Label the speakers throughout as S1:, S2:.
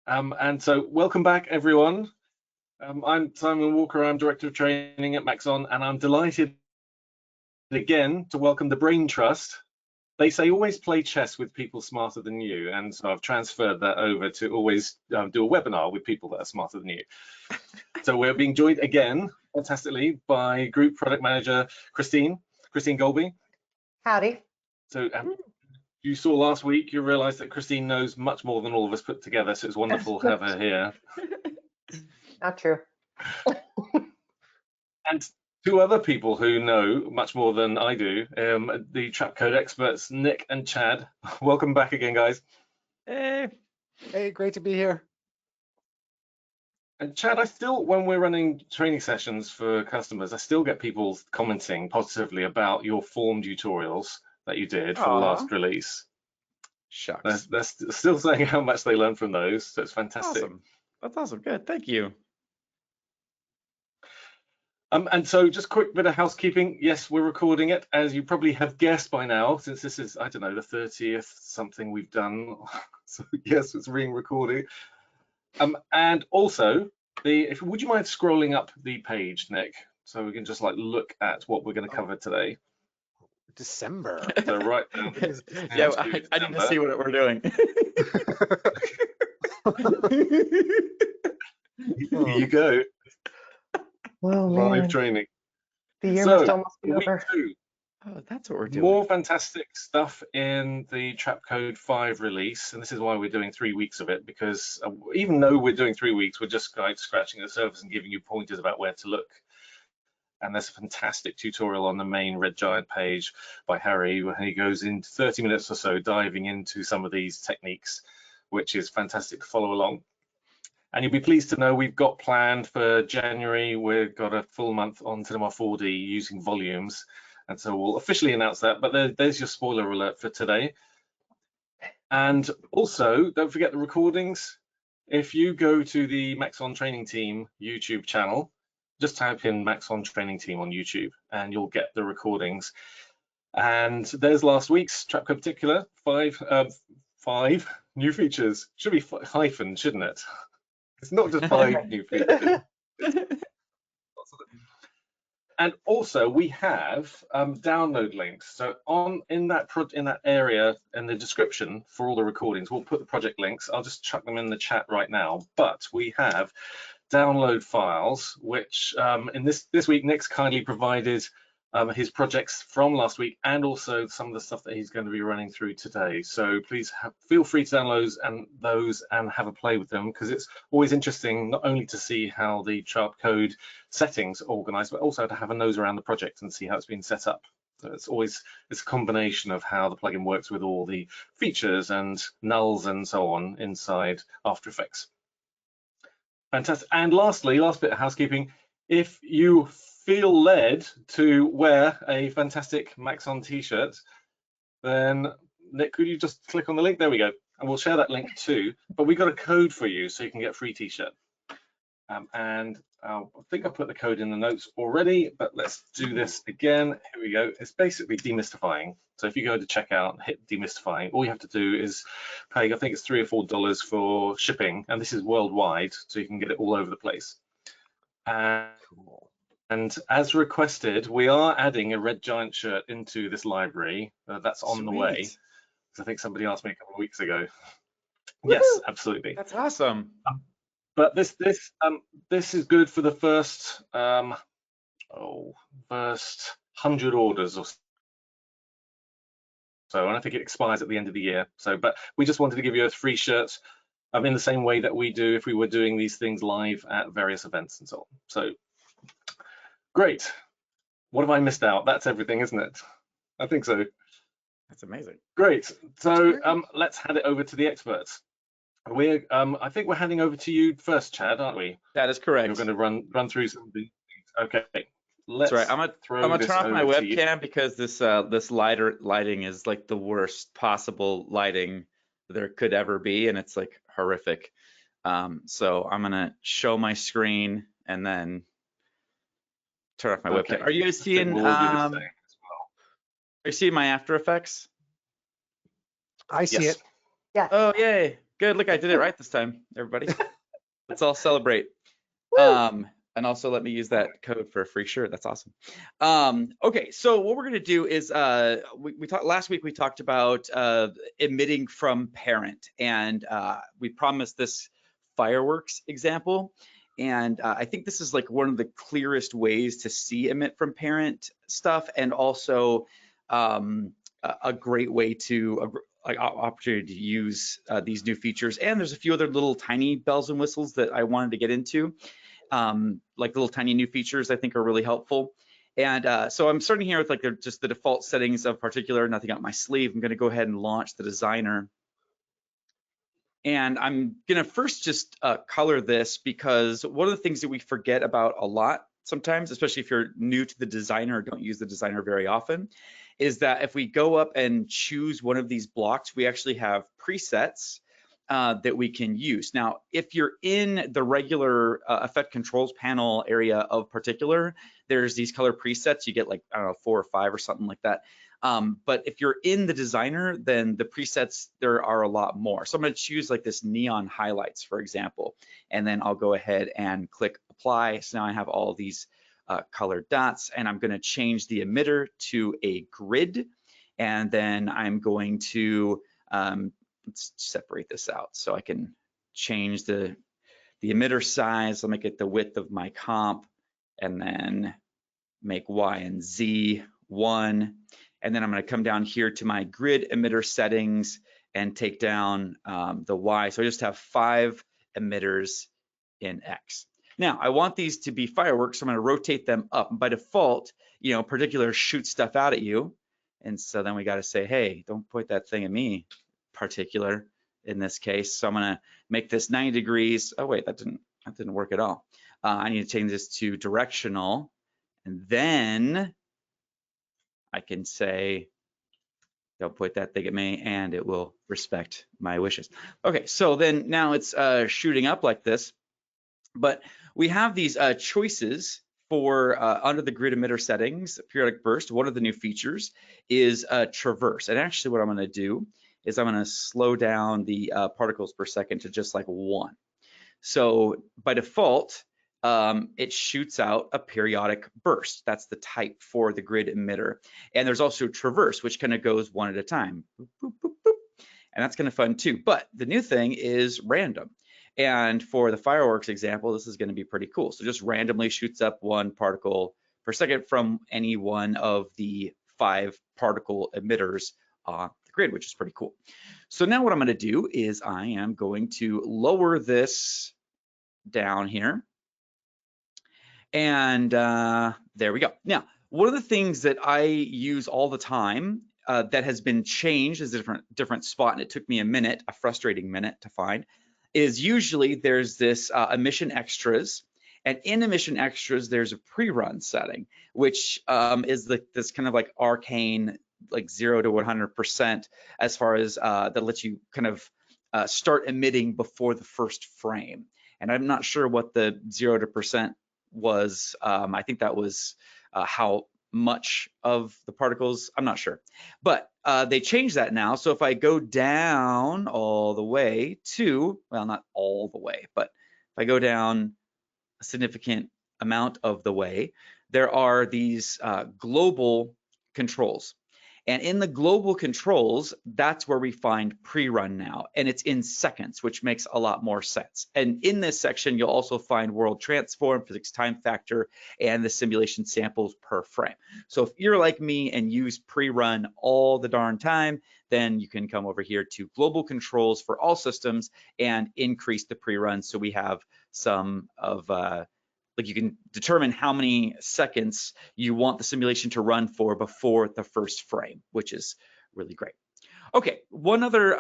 S1: And so welcome back, everyone. I'm Simon Walker, I'm Director of Training at Maxon, and I'm delighted again to welcome the Brain Trust. They say always play chess with people smarter than you, and so I've transferred that over to always do a webinar with people that are smarter than you. So we're being joined again, fantastically, by Group Product Manager Christine Goldby.
S2: Howdy.
S1: So you saw last week, you realized that Christine knows much more than all of us put together, so it's wonderful to have her here.
S2: Not true.
S1: And two other people who know much more than I do, the Trapcode experts, Nick and Chad. Welcome back again, guys.
S3: Hey, great to be here.
S1: And Chad, I still, when we're running training sessions for customers, I still get people commenting positively about your form tutorials that you did for the last release.
S3: Shucks.
S1: They're still saying how much they learned from those, so it's fantastic.
S3: Awesome. That's awesome. Good. Thank you.
S1: And so just quick bit of housekeeping. Yes, we're recording it, as you probably have guessed by now, since this is, I don't know, the 30th something we've done. So yes, it's being recorded. And also, would you mind scrolling up the page, Nick, so we can just like look at what we're going to cover today?
S3: December.
S1: So right now,
S3: yeah, I need to see what we're doing.
S1: Here you go.
S2: Oh,
S1: Live
S2: man.
S1: training.
S2: The year
S1: So,
S2: must almost be
S1: week
S2: over.
S1: 2.
S3: Oh, that's what we're doing.
S1: More fantastic stuff in the Trapcode 5 release, and this is why we're doing 3 weeks of it, because even though we're doing 3 weeks, we're just kind of scratching the surface and giving you pointers about where to look. And there's a fantastic tutorial on the main Red Giant page by Harry, where he goes in 30 minutes or so diving into some of these techniques, which is fantastic to follow along. And you'll be pleased to know we've got planned for January, we've got a full month on Cinema 4D using volumes. And so we'll officially announce that, but there's your spoiler alert for today. And also, don't forget the recordings. If you go to the Maxon Training Team YouTube channel, just type in Maxon Training Team on YouTube and you'll get the recordings. And there's last week's Trapcode Particular, 5 new features. Should be hyphen, shouldn't it? It's not just 5 new features. And also we have download links. So in that area in the description for all the recordings, we'll put the project links. I'll just chuck them in the chat right now. But we have download files, which in this week Nick's kindly provided his projects from last week, and also some of the stuff that he's going to be running through today. So please feel free to download those and have a play with them, because it's always interesting not only to see how the Trapcode settings are organized, but also to have a nose around the project and see how it's been set up. So it's a combination of how the plugin works with all the features and nulls and so on inside After Effects. Fantastic. And lastly, last bit of housekeeping, if you feel led to wear a fantastic Maxon t-shirt, then Nick, could you just click on the link? There we go. And we'll share that link too. But we got a code for you so you can get a free t-shirt. And I think I put the code in the notes already, but let's do this again. Here we go. It's basically demystifying. So if you go to checkout, hit demystifying, all you have to do is pay, I think it's $3 or $4 for shipping. And this is worldwide, so you can get it all over the place. And as requested, we are adding a Red Giant shirt into this library. That's on the way. I think somebody asked me a couple of weeks ago. Yes, absolutely.
S3: That's awesome.
S1: But this is good for the first 100 orders or so, and I think it expires at the end of the year. So, but we just wanted to give you a free shirt in the same way that we do if we were doing these things live at various events and so on. So. Great. What have I missed out? That's everything, isn't it? I think so.
S3: That's amazing.
S1: Great. So let's hand it over to the experts. I think we're handing over to you first, Chad, aren't we?
S3: That is correct.
S1: You're going to run through some of the things. Okay.
S3: That's right. I'm gonna turn off my webcam because this lighting is like the worst possible lighting there could ever be, and it's like horrific. So I'm gonna show my screen and then turn off my webcam. Are you guys seeing are you seeing my After Effects?
S4: I see it.
S2: Yeah.
S3: Oh, yay. Good. Look, I did it right this time, everybody. Let's all celebrate. And also let me use that code for a free shirt. That's awesome. Okay, so what we're gonna do is we talked last week. We talked about emitting from parent, and we promised this fireworks example. And I think this is like one of the clearest ways to see emit from parent stuff, and also a great way to opportunity to use these new features. And there's a few other little tiny bells and whistles that I wanted to get into. Like little tiny new features I think are really helpful. And so I'm starting here with like just the default settings of Particular, nothing up my sleeve. I'm gonna go ahead and launch the designer. And I'm gonna first just color this, because one of the things that we forget about a lot sometimes, especially if you're new to the designer or don't use the designer very often, is that if we go up and choose one of these blocks, we actually have presets that we can use. Now, if you're in the regular effect controls panel area of Particular, there's these color presets. You get like, I don't know, 4 or 5 or something like that. But if you're in the designer, then the presets, there are a lot more. So I'm gonna choose like this neon highlights, for example, and then I'll go ahead and click apply. So now I have all these colored dots, and I'm gonna change the emitter to a grid. And then I'm going to, let's separate this out so I can change the emitter size. I'll make it the width of my comp, and then make Y and Z 1. And then I'm going to come down here to my grid emitter settings and take down the Y. So I just have 5 emitters in X. Now I want these to be fireworks, so I'm going to rotate them up. By default, you know, Particular shoots stuff out at you. And so then we got to say, hey, don't point that thing at me, Particular, in this case. So I'm gonna make this 90 degrees. Oh wait, that didn't work at all. I need to change this to directional, and then I can say, don't point that thing at me, and it will respect my wishes. Okay, so then now it's shooting up like this, but we have these choices for under the grid emitter settings, periodic burst. One of the new features is traverse, and actually what I'm gonna do is I'm gonna slow down the particles per second to just like 1. So by default, it shoots out a periodic burst. That's the type for the grid emitter. And there's also traverse, which kind of goes 1 at a time. Boop, boop, boop, boop. And that's kind of fun too. But the new thing is random. And for the fireworks example, this is gonna be pretty cool. So just randomly shoots up 1 particle per second from any one of the 5 particle emitters on the grid, which is pretty cool. So now what I'm gonna do is I am going to lower this down here. And there we go. Now, one of the things that I use all the time that has been changed is a different spot, and it took me a frustrating minute to find, is usually there's this emission extras, and in emission extras there's a pre-run setting, which is this kind of like arcane, like 0 to 100% as far as that lets you kind of start emitting before the first frame. And I'm not sure what the 0 to % was. I think that was how much of the particles, I'm not sure. But they changed that now. So if I go down all the way to, well, not all the way, but if I go down a significant amount of the way, there are these global controls. And in the global controls, that's where we find pre-run now, and it's in seconds, which makes a lot more sense. And in this section, you'll also find world transform, physics time factor, and the simulation samples per frame. So if you're like me and use pre-run all the darn time, then you can come over here to global controls for all systems and increase the pre-run. So we have some of like you can determine how many seconds you want the simulation to run for before the first frame, which is really great. Okay, one other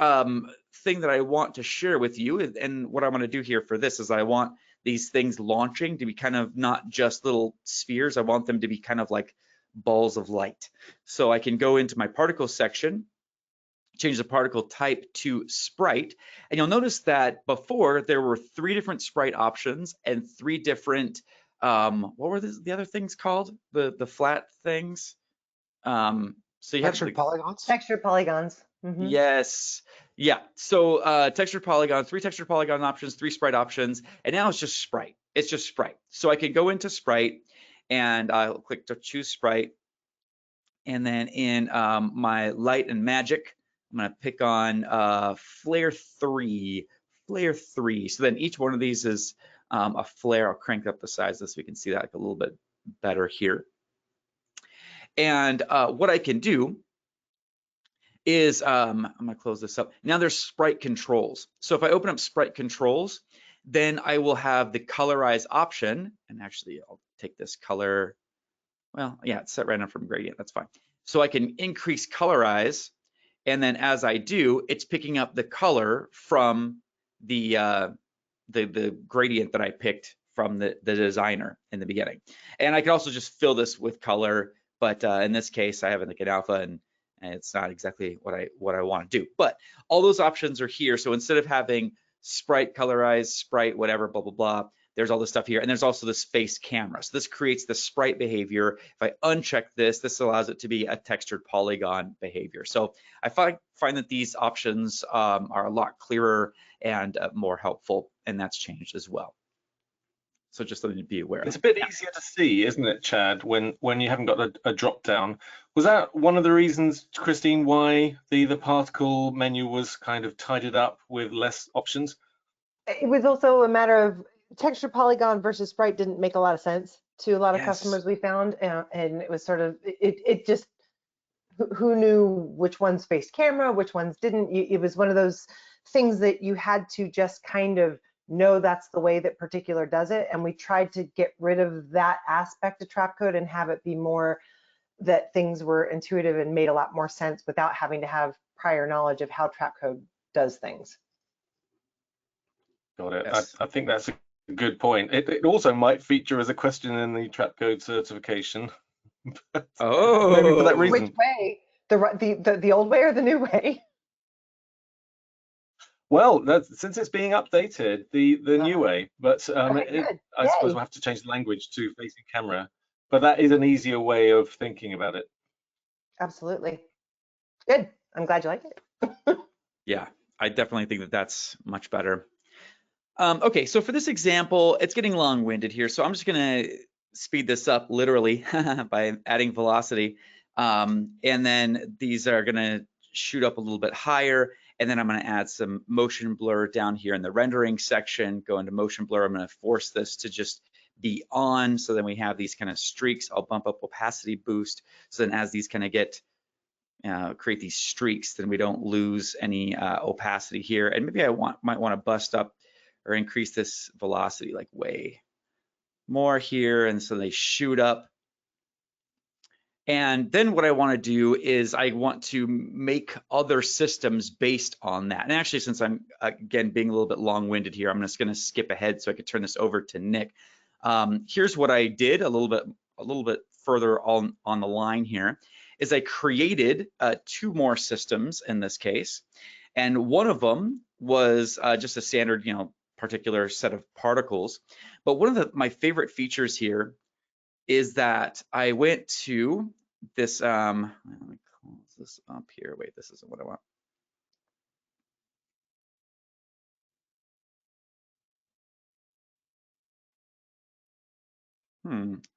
S3: thing that I want to share with you, and what I'm gonna do here for this is I want these things launching to be kind of not just little spheres, I want them to be kind of like balls of light. So I can go into my particle section, change the particle type to sprite, and you'll notice that before there were 3 different sprite options and 3 different what were the other things called, the flat things, so you have
S4: textured polygons.
S2: Textured polygons.
S3: Yes, Yeah, so texture polygon, 3 texture polygon options, 3 sprite options, and now it's just sprite. It's just sprite. So I can go into sprite and I'll click to choose sprite. And then in my light and magic, I'm gonna pick on flare 3. So then each one of these is a flare. I'll crank up the size of this so we can see that like a little bit better here. And what I can do is, I'm gonna close this up. Now there's sprite controls. So if I open up sprite controls, then I will have the colorize option. And actually I'll take this color. Well, yeah, it's set random from gradient, that's fine. So I can increase colorize. And then as I do, it's picking up the color from the gradient that I picked from the designer in the beginning. And I can also just fill this with color, but in this case, I have like an alpha and it's not exactly what I want to do. But all those options are here. So instead of having sprite, colorize, sprite, whatever, blah, blah, blah, there's all this stuff here. And there's also this face camera. So this creates the sprite behavior. If I uncheck this, this allows it to be a textured polygon behavior. So I find that these options are a lot clearer and more helpful, and that's changed as well. So just something to be aware of.
S1: It's a bit easier to see, isn't it, Chad, when you haven't got a drop down. Was that one of the reasons, Christine, why the particle menu was kind of tidied up with less options?
S2: It was also a matter of texture polygon versus sprite didn't make a lot of sense to a lot of customers we found, and it was sort of it just who knew which ones faced camera, which ones didn't. It was one of those things that you had to just kind of know that's the way that Particular does it, and we tried to get rid of that aspect of Trapcode and have it be more that things were intuitive and made a lot more sense without having to have prior knowledge of how Trapcode does things.
S1: Got it.
S3: Yes.
S1: I think that's a good point. It also might feature as a question in the Trapcode certification.
S3: Oh,
S1: maybe for that reason.
S2: Which way? The old way or the new way?
S1: Well, since it's being updated, the new way, but
S2: Okay,
S1: I suppose we'll have to change the language to facing camera, but that is an easier way of thinking about it.
S2: Absolutely. Good. I'm glad you like it.
S3: Yeah, I definitely think that that's much better. Okay, so for this example, it's getting long-winded here, so I'm just gonna speed this up literally by adding velocity, and then these are gonna shoot up a little bit higher, and then I'm gonna add some motion blur down here in the rendering section, go into motion blur. I'm gonna force this to just be on, so then we have these kind of streaks. I'll bump up opacity boost, so then as these kind of get create these streaks, then we don't lose any opacity here. And maybe I might want to bust up or increase this velocity like way more here, and so they shoot up. And then what I want to do is I want to make other systems based on that. And actually, since I'm again being a little bit long-winded here, I'm just going to skip ahead so I could turn this over to Nick. Here's what I did a little bit further on the line here, is I created 2 more systems in this case, and one of them was just a standard, particular set of particles. But one of my favorite features here is that I went to this, let me close this up here. Wait, this isn't what I want.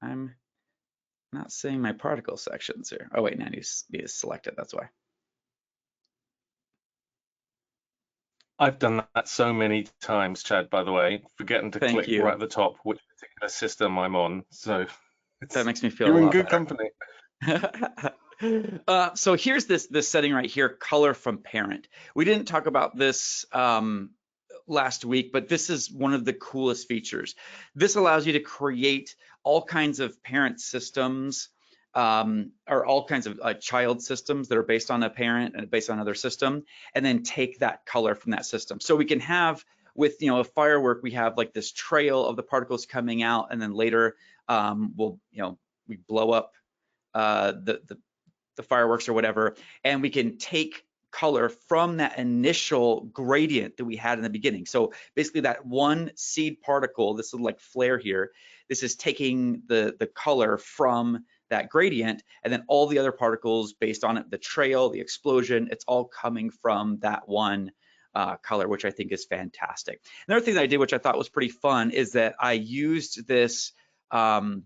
S3: I'm not seeing my particle sections here. Oh wait, now I need to select it, that's why.
S1: I've done that so many times, Chad, by the way, forgetting to click right at the top which particular system I'm on. So
S3: that makes me feel
S1: you're
S3: a
S1: in
S3: lot
S1: good
S3: better.
S1: company.
S3: So here's this setting right here, color from parent. We didn't talk about this last week, but this is one of the coolest features. This allows you to create all kinds of parent systems, or all kinds of child systems that are based on a parent and based on another system, and then take that color from that system. So we can have, with a firework, we have like this trail of the particles coming out, and then later we blow up the fireworks or whatever, and we can take color from that initial gradient that we had in the beginning. So basically that one seed particle, this little like flare here, this is taking the color from that gradient, and then all the other particles based on it, the trail, the explosion, it's all coming from that one color, which I think is fantastic. Another thing that I did, which I thought was pretty fun, is that I used this, so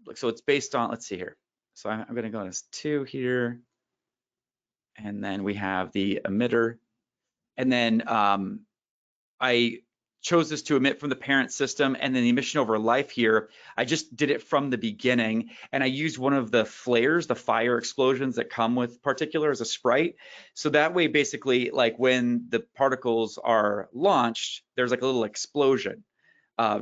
S3: it's based on, let's see here. So I'm gonna go to 2 here, and then we have the emitter, and then I chose this to emit from the parent system, and then the emission over life here, I just did it from the beginning, and I used one of the flares, the fire explosions that come with Particular as a sprite. So that way, basically, like when the particles are launched, there's like a little explosion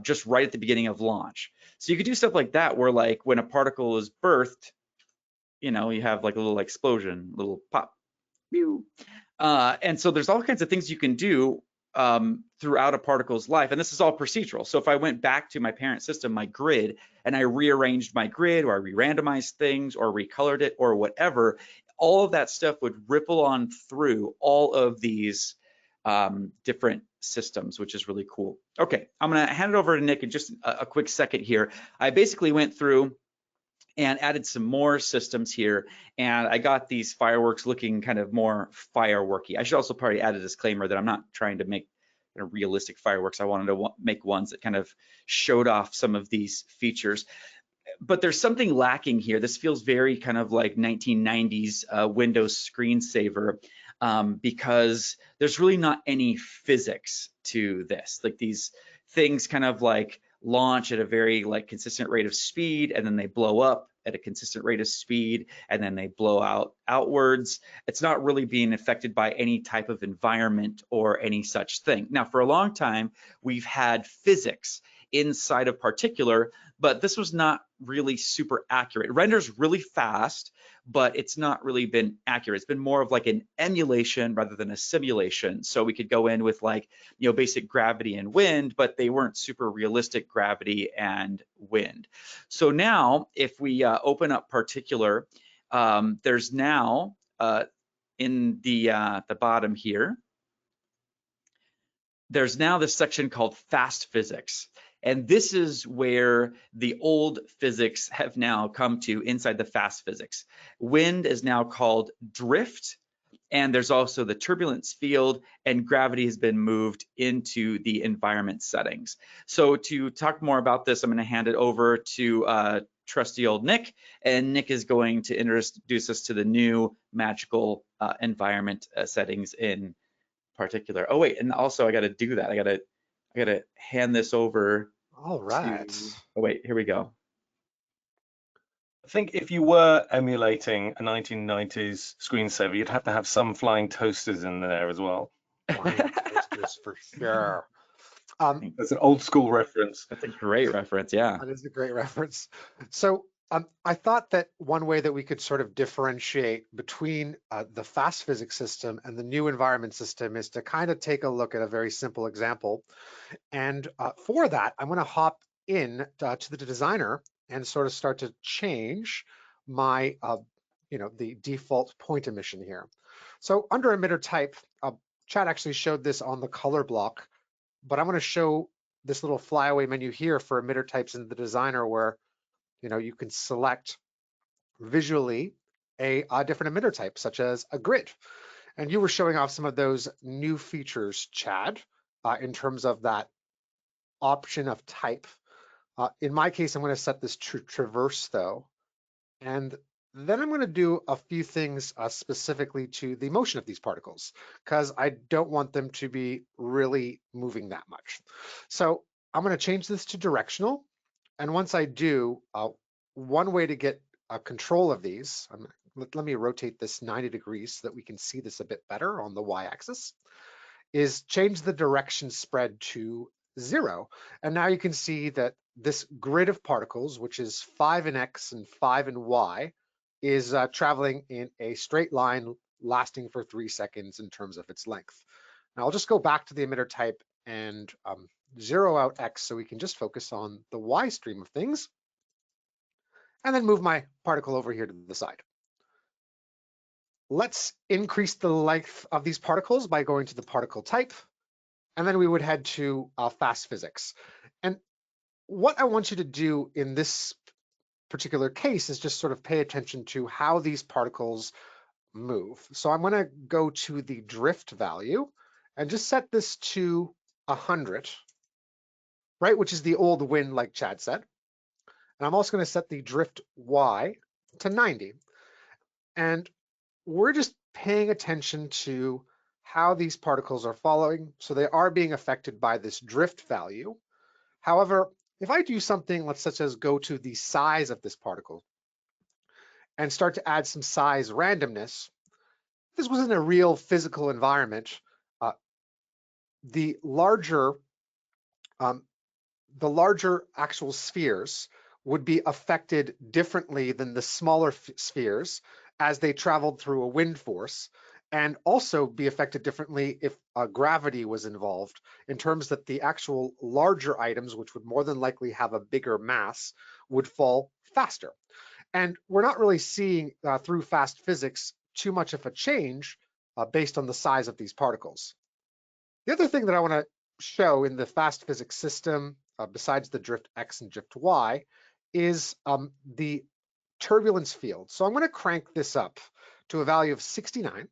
S3: just right at the beginning of launch. So you could do stuff like that, where like when a particle is birthed, you know, you have like a little explosion, little pop. And so there's all kinds of things you can do throughout a particle's life, and this is all procedural. So if I went back to my parent system, my grid, and I rearranged my grid, or I re-randomized things, or recolored it, or whatever, all of that stuff would ripple on through all of these different systems, which is really cool. Okay, I'm gonna hand it over to Nick in just a quick second here. I basically went through and added some more systems here, and I got these fireworks looking kind of more fireworky. I should also probably add a disclaimer that I'm not trying to make realistic fireworks. I wanted to make ones that kind of showed off some of these features. But there's something lacking here. This feels very kind of like 1990s Windows screensaver, because there's really not any physics to this. Like these things kind of like launch at a very like consistent rate of speed, and then they blow up at a consistent rate of speed, and then they blow outwards. It's not really being affected by any type of environment or any such thing. Now, for a long time, we've had physics inside of Particular, but this was not really super accurate. It renders really fast, but it's not really been accurate. It's been more of like an emulation rather than a simulation. So we could go in with like, you know, basic gravity and wind, but they weren't super realistic gravity and wind. So now if we open up Particular, there's now in the bottom here, there's now this section called fast physics. And this is where the old physics have now come to inside the fast physics. Wind is now called drift, and there's also the turbulence field, and gravity has been moved into the environment settings. So to talk more about this, I'm going to hand it over to trusty old Nick, and Nick is going to introduce us to the new magical environment settings in Particular. Oh wait, and also I got to do that. I got to hand this over.
S4: All right.
S3: Oh wait, here we go.
S1: I think if you were emulating a 1990s screensaver, you'd have to have some flying toasters in there as well.
S4: Flying toasters for sure.
S1: That's an old school reference.
S3: That's a great reference, yeah.
S4: That is a great reference. So I thought that one way that we could sort of differentiate between the fast physics system and the new environment system is to kind of take a look at a very simple example. And for that, I'm going to hop in to the designer and sort of start to change my, the default point emission here. So under emitter type, Chad actually showed this on the color block, but I'm going to show this little flyaway menu here for emitter types in the designer where you can select visually a different emitter type, such as a grid. And you were showing off some of those new features, Chad, in terms of that option of type. In my case, I'm going to set this to traverse, though. And then I'm going to do a few things specifically to the motion of these particles, because I don't want them to be really moving that much. So I'm going to change this to directional. And once I do, one way to get control of these, let me rotate this 90 degrees so that we can see this a bit better on the y-axis, is change the direction spread to 0. And now you can see that this grid of particles, which is 5 in x and 5 in y, is traveling in a straight line lasting for 3 seconds in terms of its length. Now I'll just go back to the emitter type and zero out x so we can just focus on the y stream of things, and then move my particle over here to the side. Let's increase the length of these particles by going to the particle type, and then we would head to fast physics. And what I want you to do in this particular case is just sort of pay attention to how these particles move. So I'm going to go to the drift value and just set this to 100, right, which is the old wind, like Chad said. And I'm also going to set the drift y to 90. And we're just paying attention to how these particles are following. So they are being affected by this drift value. However, if I do something, let's such as go to the size of this particle and start to add some size randomness, this was in a real physical environment, the larger actual spheres would be affected differently than the smaller spheres as they traveled through a wind force, and also be affected differently if gravity was involved, in terms that the actual larger items, which would more than likely have a bigger mass, would fall faster. And we're not really seeing through fast physics too much of a change based on the size of these particles. The other thing that I want to show in the fast physics system, besides the drift X and drift Y, is the turbulence field. So I'm going to crank this up to a value of 69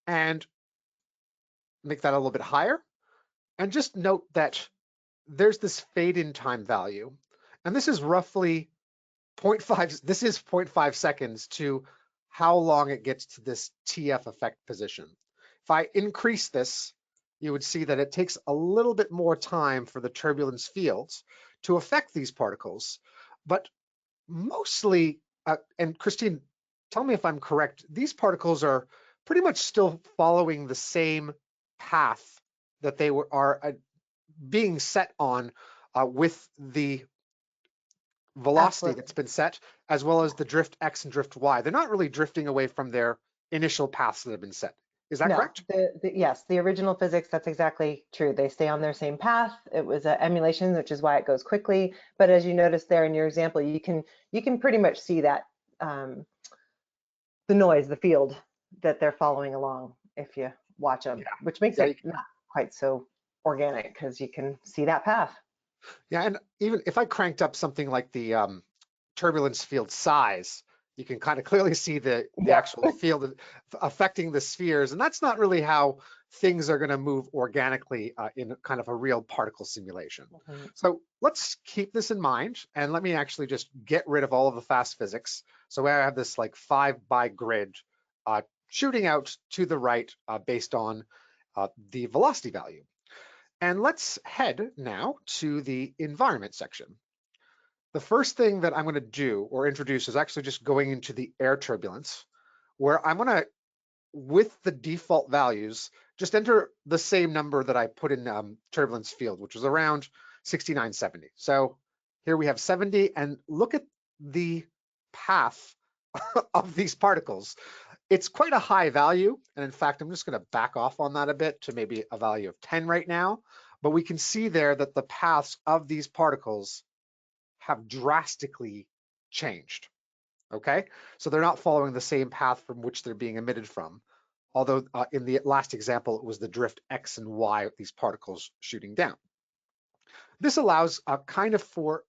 S4: and make that a little bit higher. And just note that there's this fade in time value, and this is roughly 0.5, this is 0.5 seconds to how long it gets to this TF effect position. If I increase this, you would see that it takes a little bit more time for the turbulence fields to affect these particles. But mostly, and Christine, tell me if I'm correct, these particles are pretty much still following the same path that they are being set on with the velocity that's been set, as well as the drift X and drift Y. They're not really drifting away from their initial paths that have been set. Is that correct?
S2: Yes, the original physics, that's exactly true. They stay on their same path. It was an emulation, which is why it goes quickly. But as you noticed there in your example, you can pretty much see that the noise, the field that they're following along if you watch them, which makes it not quite so organic because you can see that path.
S4: Yeah, and even if I cranked up something like the turbulence field size, you can kind of clearly see the actual field affecting the spheres, and that's not really how things are going to move organically in kind of a real particle simulation. So let's keep this in mind, and let me actually just get rid of all of the fast physics. So I have this like 5-by grid shooting out to the right based on the velocity value. And let's head now to the environment section. The first thing that I'm going to do or introduce is actually just going into the air turbulence, where I'm going to, with the default values, just enter the same number that I put in turbulence field, which was around 6970. So here we have 70, and look at the path of these particles. It's quite a high value, and in fact, I'm just going to back off on that a bit to maybe a value of 10 right now, but we can see there that the paths of these particles have drastically changed, okay? So they're not following the same path from which they're being emitted from, although in the last example, it was the drift X and Y of these particles shooting down. This allows kind of for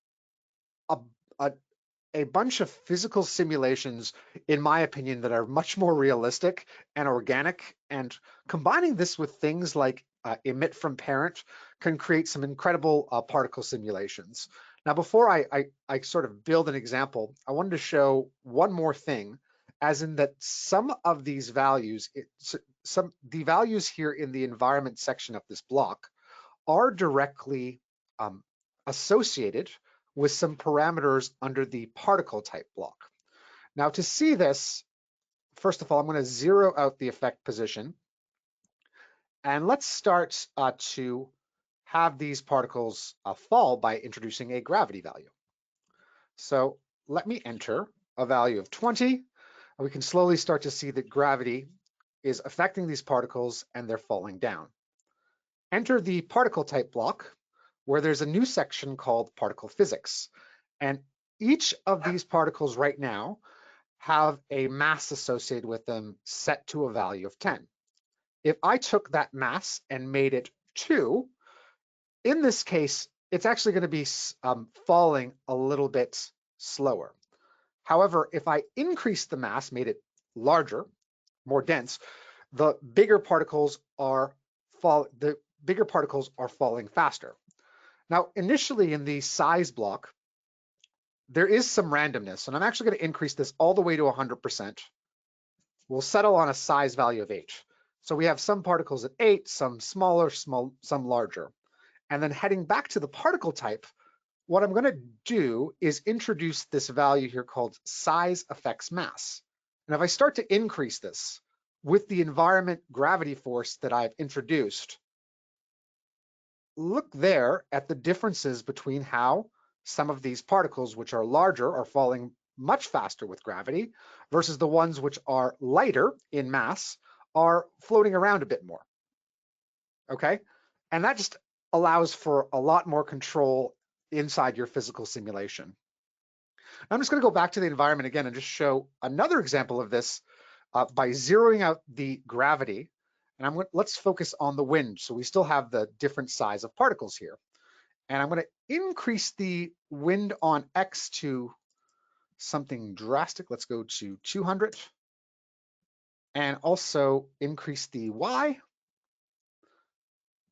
S4: a bunch of physical simulations, in my opinion, that are much more realistic and organic, and combining this with things like emit from parent can create some incredible particle simulations. Now, before I sort of build an example, I wanted to show one more thing, as in that some of these values, the values here in the environment section of this block are directly associated with some parameters under the particle type block. Now, to see this, first of all, I'm going to zero out the effect position, and let's start to have these particles fall by introducing a gravity value. So let me enter a value of 20, and we can slowly start to see that gravity is affecting these particles and they're falling down. Enter the particle type block, where there's a new section called particle physics. And each of these particles right now have a mass associated with them set to a value of 10. If I took that mass and made it 2, in this case, it's actually going to be falling a little bit slower. However, if I increase the mass, made it larger, more dense, the bigger particles are falling faster. Now, initially in the size block, there is some randomness, and I'm actually going to increase this all the way to 100%. We'll settle on a size value of 8. So we have some particles at 8, some smaller, some larger. And then heading back to the particle type, what I'm going to do is introduce this value here called size affects mass. And if I start to increase this with the environment gravity force that I've introduced, look there at the differences between how some of these particles, which are larger, are falling much faster with gravity versus the ones which are lighter in mass are floating around a bit more. Okay, and that just allows for a lot more control inside your physical simulation. I'm just going to go back to the environment again and just show another example of this by zeroing out the gravity. And let's focus on the wind. So we still have the different size of particles here. And I'm going to increase the wind on X to something drastic. Let's go to 200. And also increase the Y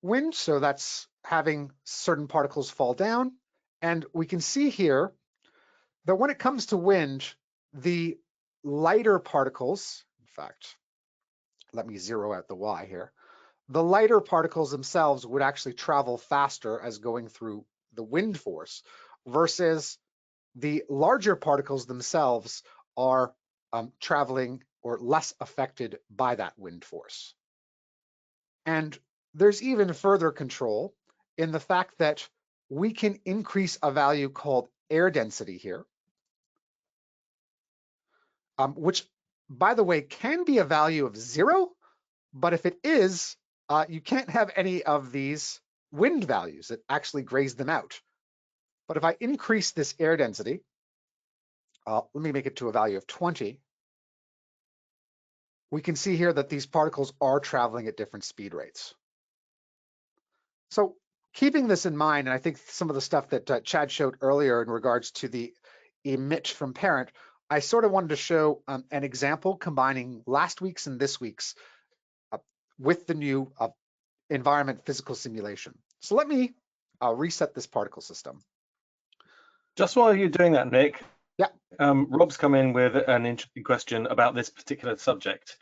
S4: wind. So that's having certain particles fall down. And we can see here that when it comes to wind, the lighter particles, in fact, let me zero out the Y here. The lighter particles themselves would actually travel faster as going through the wind force versus the larger particles themselves are traveling or less affected by that wind force. And there's even further control in the fact that we can increase a value called air density here, which, by the way, can be a value of 0, but if it is, you can't have any of these wind values. It actually grays them out. But if I increase this air density, let me make it to a value of 20, we can see here that these particles are traveling at different speed rates. So keeping this in mind, and I think some of the stuff that Chad showed earlier in regards to the emit from parent, I sort of wanted to show an example combining last week's and this week's with the new environment physical simulation. So let me reset this particle system.
S1: Just while you're doing that, Nick,
S4: yeah,
S1: Rob's come in with an interesting question about this particular subject.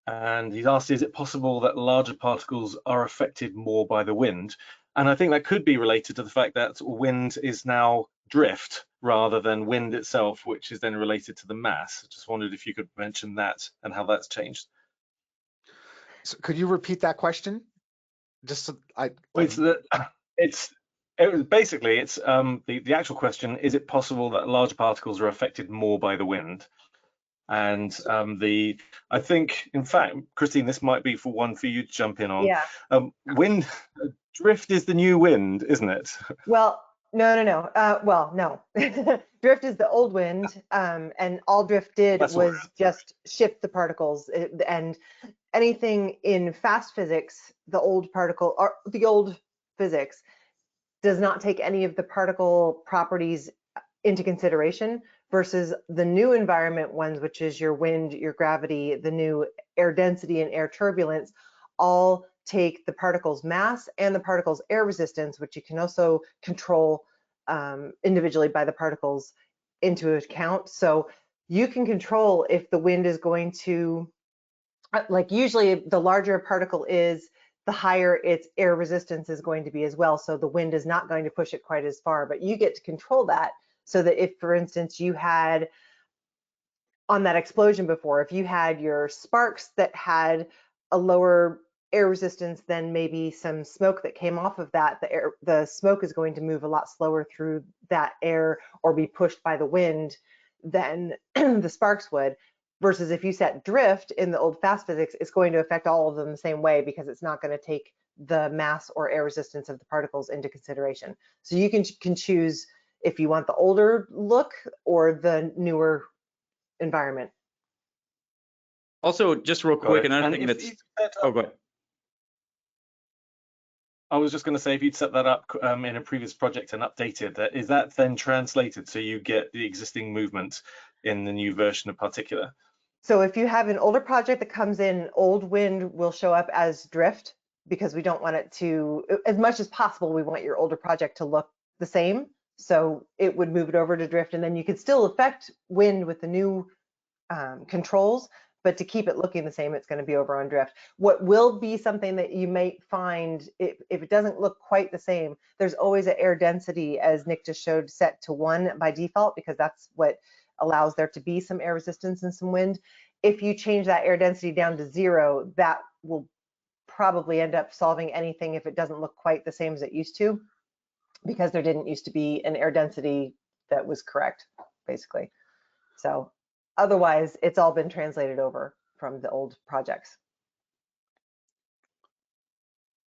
S1: And he's asked, is it possible that larger particles are affected more by the wind? And I think that could be related to the fact that wind is now drift rather than wind itself, which is then related to the mass. I just wondered if you could mention that and how that's changed.
S4: So could you repeat that question? Just so
S1: basically the actual question: is it possible that large particles are affected more by the wind? And I think, in fact, Christine, this might be one for you to jump in on.
S2: Yeah.
S1: Wind drift is the new wind, isn't it?
S2: Well, no. Well, no. Drift is the old wind, and all drift did was just shift the particles. And anything in fast physics, the old particle or the old physics does not take any of the particle properties into consideration, versus the new environment ones, which is your wind, your gravity, the new air density and air turbulence, all take the particle's mass and the particle's air resistance, which you can also control individually by the particles, into account. So you can control if the wind is going to, like usually the larger a particle is, the higher its air resistance is going to be as well. So the wind is not going to push it quite as far, but you get to control that. So that if, for instance, you had on that explosion before, if you had your sparks that had a lower air resistance than maybe some smoke that came off of that, the smoke is going to move a lot slower through that air or be pushed by the wind than the sparks would. Versus if you set drift in the old fast physics, it's going to affect all of them the same way because it's not going to take the mass or air resistance of the particles into consideration. So you can choose if you want the older look or the newer environment.
S3: Also, just real quick, another thing that's, oh, go ahead.
S1: I was just going to say, if you'd set that up in a previous project and updated that, is that then translated so you get the existing movement in the new version of Particular?
S2: So if you have an older project that comes in, old wind will show up as drift, because we don't want it to, as much as possible, we want your older project to look the same. So it would move it over to drift, and then you could still affect wind with the new controls, but to keep it looking the same, it's going to be over on drift. What will be something that you might find, if it doesn't look quite the same, there's always an air density, as Nick just showed, set to 1 by default, because that's what allows there to be some air resistance and some wind. If you change that air density down to 0, that will probably end up solving anything if it doesn't look quite the same as it used to, because there didn't used to be an air density that was correct, basically. So otherwise, it's all been translated over from the old projects.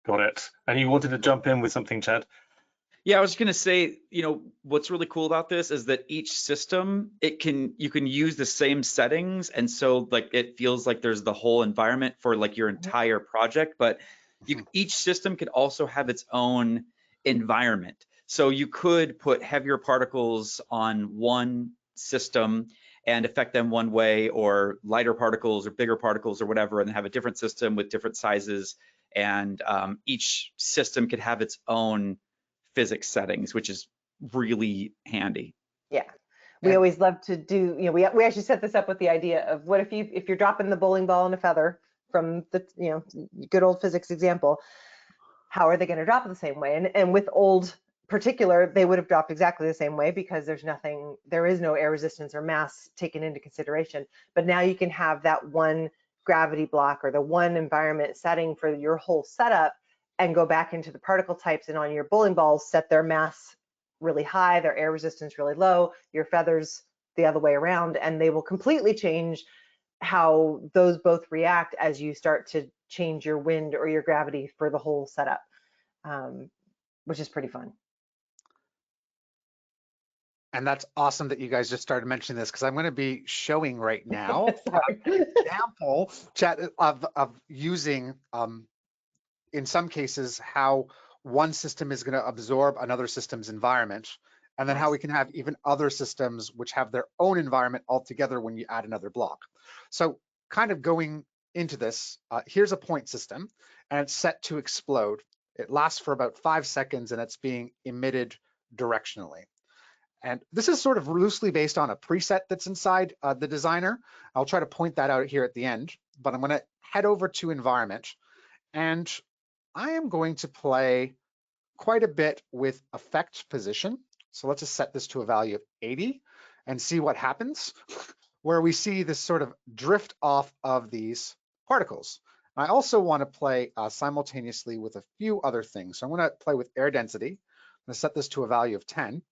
S1: Got it. And you wanted to jump in with something, Chad?
S3: Yeah, I was going to say, what's really cool about this is that each system, you can use the same settings, and so like it feels like there's the whole environment for like your entire project, but each system could also have its own environment. So you could put heavier particles on one system and affect them one way, or lighter particles or bigger particles or whatever, and have a different system with different sizes. And each system could have its own physics settings, which is really handy.
S2: Yeah, we always love to do, we actually set this up with the idea of, what if you're dropping the bowling ball and a feather from the good old physics example, how are they going to drop it the same way? And with old Particular, they would have dropped exactly the same way, because there is no air resistance or mass taken into consideration. But now you can have that one gravity block or the one environment setting for your whole setup, and go back into the particle types, and on your bowling balls set their mass really high, their air resistance really low, your feathers the other way around, and they will completely change how those both react as you start to change your wind or your gravity for the whole setup, which is pretty fun.
S4: And that's awesome that you guys just started mentioning this, because I'm going to be showing right now an example, chat, of using, in some cases, how one system is going to absorb another system's environment, and then how we can have even other systems which have their own environment altogether when you add another block. So kind of going into this, here's a point system, and it's set to explode. It lasts for about 5 seconds, and it's being emitted directionally. And this is sort of loosely based on a preset that's inside the designer. I'll try to point that out here at the end, but I'm going to head over to environment, and I am going to play quite a bit with effect position. So let's just set this to a value of 80 and see what happens, where we see this sort of drift off of these particles. I also want to play simultaneously with a few other things. So I'm going to play with air density. I'm going to set this to a value of 10.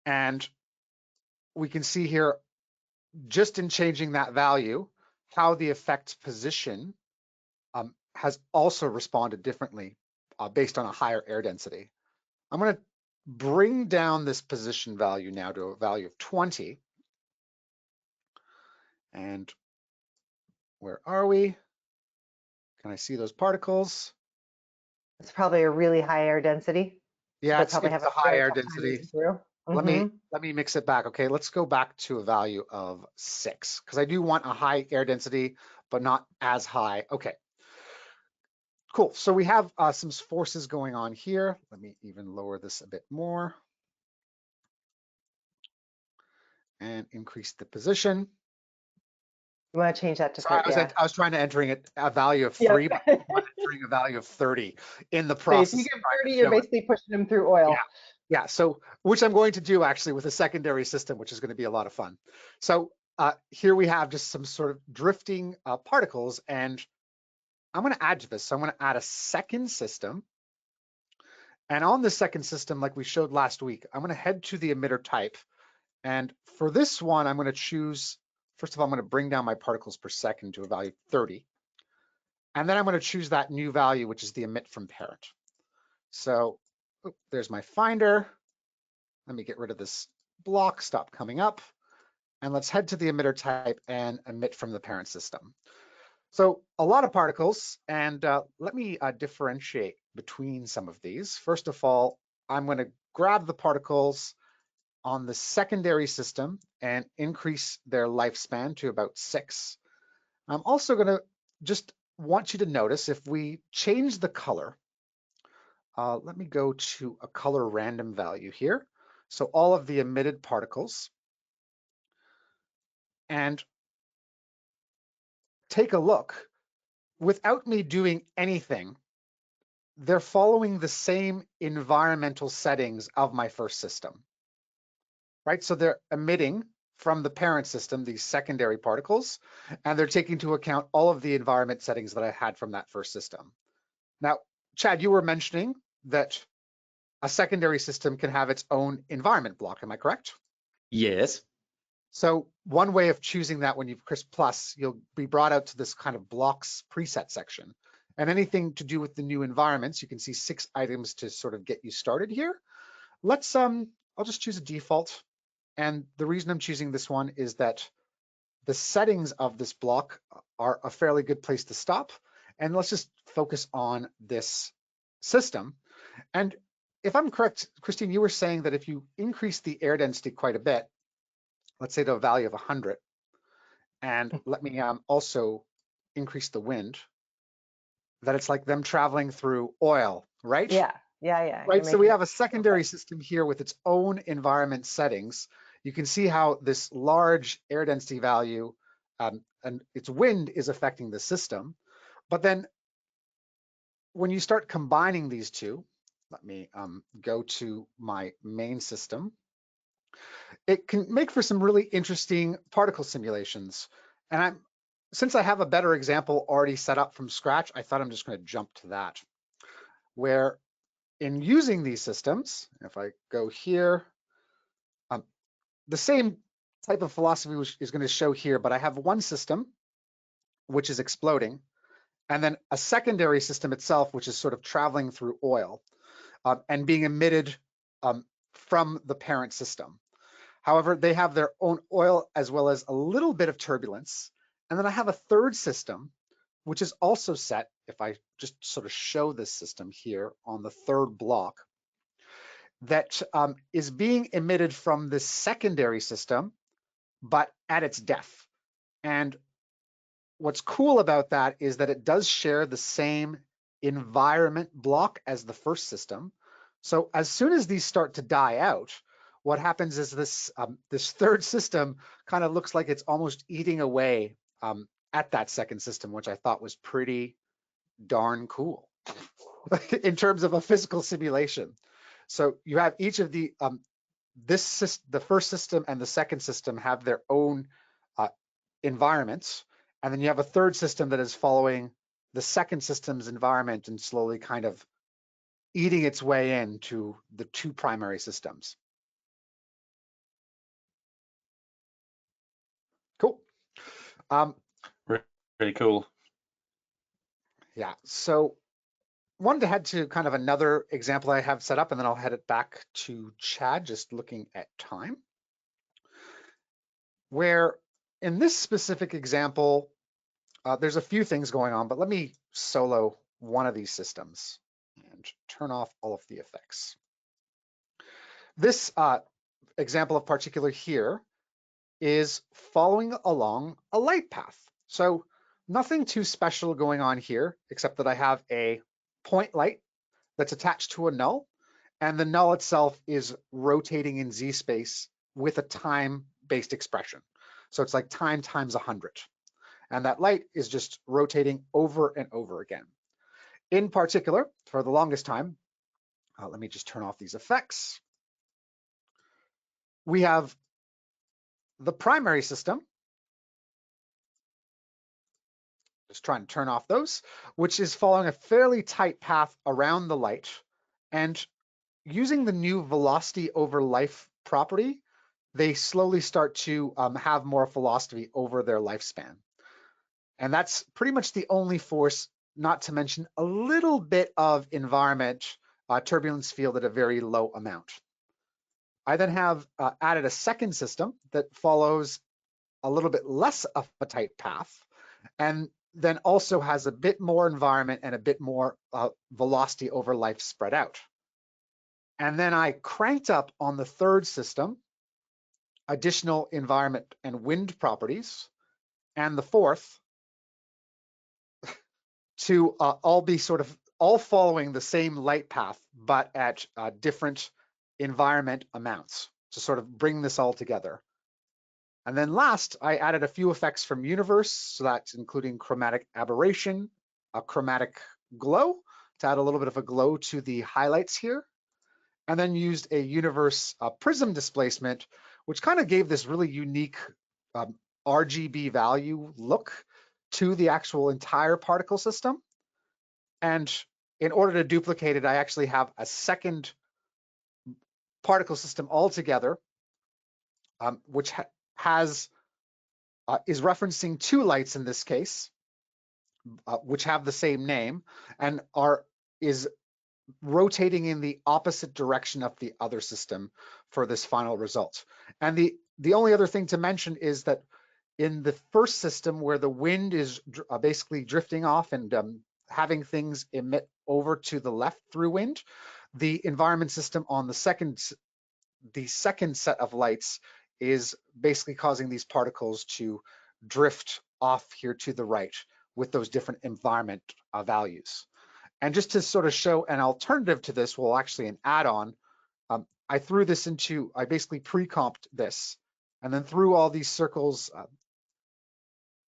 S4: And we can see here, just in changing that value, how the effect position has also responded differently based on a higher air density. I'm going to bring down this position value now to a value of 20. And where are we? Can I see those particles?
S2: It's probably a really high air density.
S4: Yeah, it's a high air density. Let me mix it back. Okay, let's go back to a value of 6, because I do want a high air density, but not as high. Okay, cool. So we have some forces going on here. Let me even lower this a bit more and increase the position.
S2: You want to change that to
S4: 30? So I was trying to entering a value of 3, but I'm entering a value of 30 in the process.
S2: So if you get 30, you're basically pushing them through oil.
S4: Yeah, so which I'm going to do actually with a secondary system, which is going to be a lot of fun. So here we have just some sort of drifting particles, and I'm going to add to this. So I'm going to add a second system. And on the second system, like we showed last week, I'm going to head to the emitter type. And for this one, I'm going to choose, first of all, I'm going to bring down my particles per second to a value of 30. And then I'm going to choose that new value, which is the emit from parent. So there's my finder. Let me get rid of this block, stop coming up. And let's head to the emitter type and emit from the parent system. So a lot of particles, and let me differentiate between some of these. First of all, I'm going to grab the particles on the secondary system and increase their lifespan to about 6. I'm also going to just want you to notice if we change the color, let me go to a color random value here. So all of the emitted particles, and take a look. Without me doing anything, they're following the same environmental settings of my first system, right? So they're emitting from the parent system these secondary particles, and they're taking into account all of the environment settings that I had from that first system. Now, Chad, you were mentioning that a secondary system can have its own environment block, am I correct?
S3: Yes.
S4: So one way of choosing that when you've Crisp Plus, you'll be brought out to this kind of blocks preset section. And anything to do with the new environments, you can see 6 items to sort of get you started here. Let's, I'll just choose a default. And the reason I'm choosing this one is that the settings of this block are a fairly good place to stop. And let's just focus on this system. And if I'm correct, Christine, you were saying that if you increase the air density quite a bit, let's say to a value of 100, and let me also increase the wind, that it's like them traveling through oil, right?
S2: Yeah.
S4: Right, so we have a secondary system here with its own environment settings. You can see how this large air density value and its wind is affecting the system. But then when you start combining these two, let me go to my main system. It can make for some really interesting particle simulations. And since I have a better example already set up from scratch, I thought I'm just going to jump to that, where in using these systems, if I go here, the same type of philosophy is going to show here, but I have one system which is exploding, and then a secondary system itself, which is sort of traveling through oil and being emitted from the parent system. However, they have their own oil as well as a little bit of turbulence. And then I have a third system, which is also set, if I just sort of show this system here on the third block, that is being emitted from the secondary system, but at its depth. And what's cool about that is that it does share the same environment block as the first system. So as soon as these start to die out, what happens is this this third system kind of looks like it's almost eating away at that second system, which I thought was pretty darn cool in terms of a physical simulation. So you have each of the the first system and the second system have their own environments, and then you have a third system that is following the second system's environment and slowly kind of eating its way into the 2 primary systems. Cool.
S1: Really cool.
S4: Yeah, so wanted to head to kind of another example I have set up, and then I'll head it back to Chad, just looking at time, where in this specific example, there's a few things going on, but let me solo one of these systems and turn off all of the effects. This example of particular here is following along a light path. So nothing too special going on here, except that I have a point light that's attached to a null, and the null itself is rotating in Z space with a time-based expression. So it's like time times 100. And that light is just rotating over and over again. In particular, for the longest time, let me just turn off these effects. We have the primary system, just trying to turn off those, which is following a fairly tight path around the light. And using the new velocity over life property, they slowly start to have more velocity over their lifespan. And that's pretty much the only force, not to mention a little bit of environment turbulence field at a very low amount. I then have added a second system that follows a little bit less of a tight path. And then also has a bit more environment and a bit more velocity over life spread out. And then I cranked up on the third system additional environment and wind properties, and the fourth to all be sort of all following the same light path, but at different environment amounts to sort of bring this all together. And then last, I added a few effects from Universe, so that's including chromatic aberration, a chromatic glow, to add a little bit of a glow to the highlights here, and then used a Universe prism displacement, which kind of gave this really unique RGB value look to the actual entire particle system. And in order to duplicate it, I actually have a second particle system altogether, which is referencing two lights in this case, which have the same name and is rotating in the opposite direction of the other system for this final result. And the only other thing to mention is that in the first system, where the wind is basically drifting off and having things emit over to the left through wind, the environment system on the second set of lights is basically causing these particles to drift off here to the right with those different environment values. And just to sort of show an alternative to this, well, actually an add-on, I basically pre-comped this and then threw all these circles,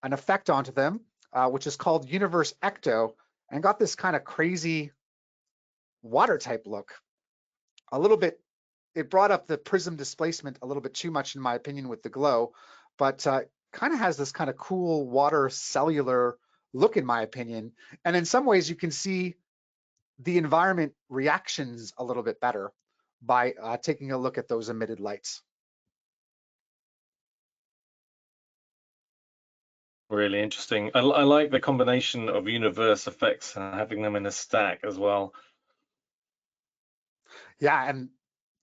S4: an effect onto them, which is called Universe Ecto, and got this kind of crazy water type look. A little bit, it brought up the prism displacement a little bit too much in my opinion with the glow, but kind of has this kind of cool water cellular look in my opinion. And in some ways you can see the environment reactions a little bit better by taking a look at those emitted lights.
S1: Really interesting. I like the combination of universe effects and having them in a stack as well.
S4: Yeah, and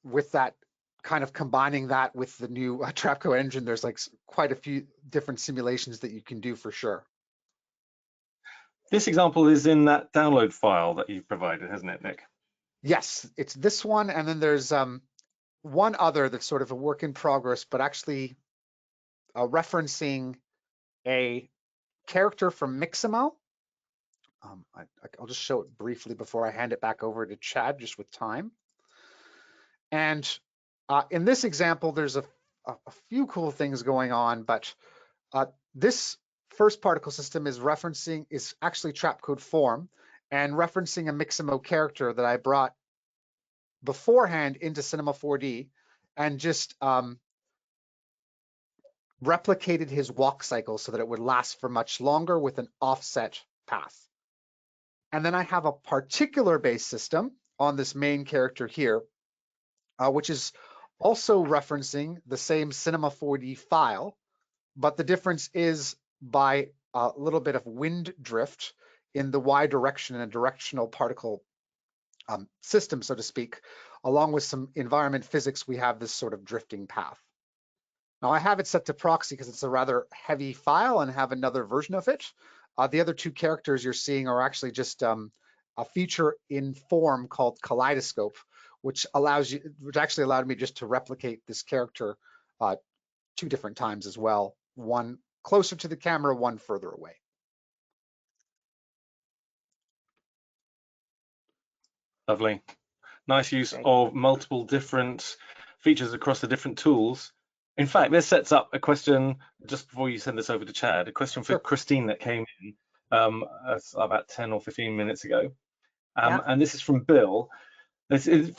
S4: with that kind of combining that with the new Trapcode engine, there's like quite a few different simulations that you can do for sure.
S1: This example is in that download file that you've provided, hasn't it, Nick?
S4: Yes, it's this one, and then there's one other that's sort of a work in progress, but actually referencing a character from Mixamo. I'll just show it briefly before I hand it back over to Chad, just with time. And in this example, there's a few cool things going on, but this first particle system is actually Trapcode form and referencing a Mixamo character that I brought beforehand into Cinema 4D and just replicated his walk cycle so that it would last for much longer with an offset path. And then I have a particular based system on this main character here, which is also referencing the same Cinema 4D file, but the difference is by a little bit of wind drift in the Y direction and a directional particle system, so to speak. Along with some environment physics, we have this sort of drifting path. Now I have it set to proxy because it's a rather heavy file and have another version of it. The other two characters you're seeing are actually just a feature in form called Kaleidoscope, which actually allowed me just to replicate this character 2 different times as well. One closer to the camera, one further away.
S1: Lovely. Nice use of multiple different features across the different tools. In fact, this sets up a question, just before you send this over to Chad, a question for Christine that came in about 10 or 15 minutes ago. And this is from Bill. This is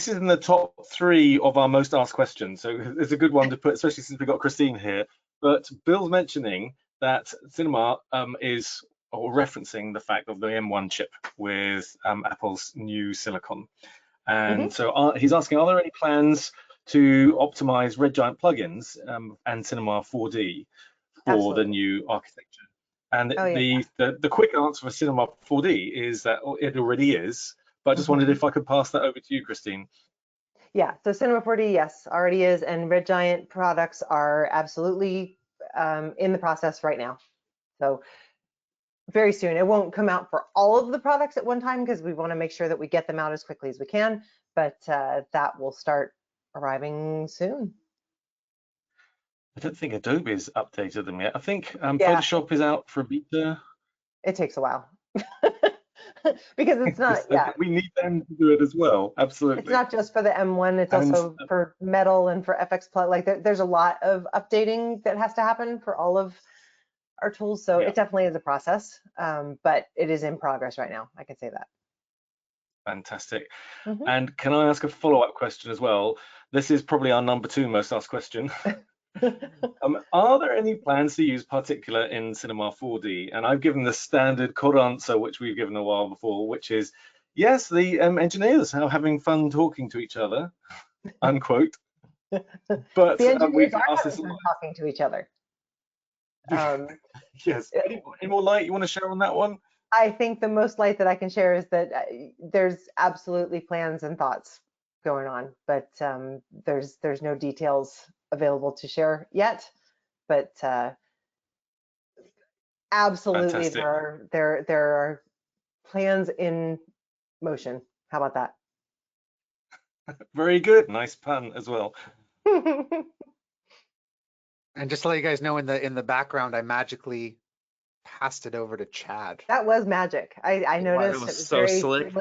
S1: in the top 3 of our most asked questions, so it's a good one to put, especially since we've got Christine here. But Bill's mentioning that Cinema is referencing the fact of the M1 chip with Apple's new silicon. And so he's asking, are there any plans to optimize Red Giant plugins and Cinema 4D for the new architecture? And the quick answer for Cinema 4D is that it already is, but I just wondered if I could pass that over to you, Christine.
S2: Yeah, so Cinema 4D, yes, already is, and Red Giant products are absolutely in the process right now. So very soon. It won't come out for all of the products at one time because we want to make sure that we get them out as quickly as we can, but that will start arriving soon.
S1: I don't think Adobe's updated them yet. I think
S2: Yeah.
S1: Photoshop is out for beta.
S2: It takes a while because it's not, yeah.
S1: We need them to do it as well. Absolutely.
S2: It's not just for the M1, it's also for Metal and for FX Plus. Like there's a lot of updating that has to happen for all of our tools. So it definitely is a process, but it is in progress right now. I can say that.
S1: Fantastic. And can I ask a follow-up question as well? This is probably our number 2 most asked question. Are there any plans to use Particular in Cinema 4D? And I've given the standard COD answer, which we've given a while before, which is yes, the engineers are having fun talking to each other, unquote. But
S2: the engineers
S1: we
S2: are
S1: asked
S2: having fun talking to each other.
S1: Yes. Any more light you want to share on that one?
S2: I think the most light that I can share is that there's absolutely plans and thoughts going on, but there's no details available to share yet. But absolutely, there are plans in motion. How about that?
S1: Very good. Nice pun as well.
S4: And just to let you guys know, in the background, I magically passed it over to Chad.
S2: That was magic. I noticed
S3: it was
S2: so
S3: very
S2: slick.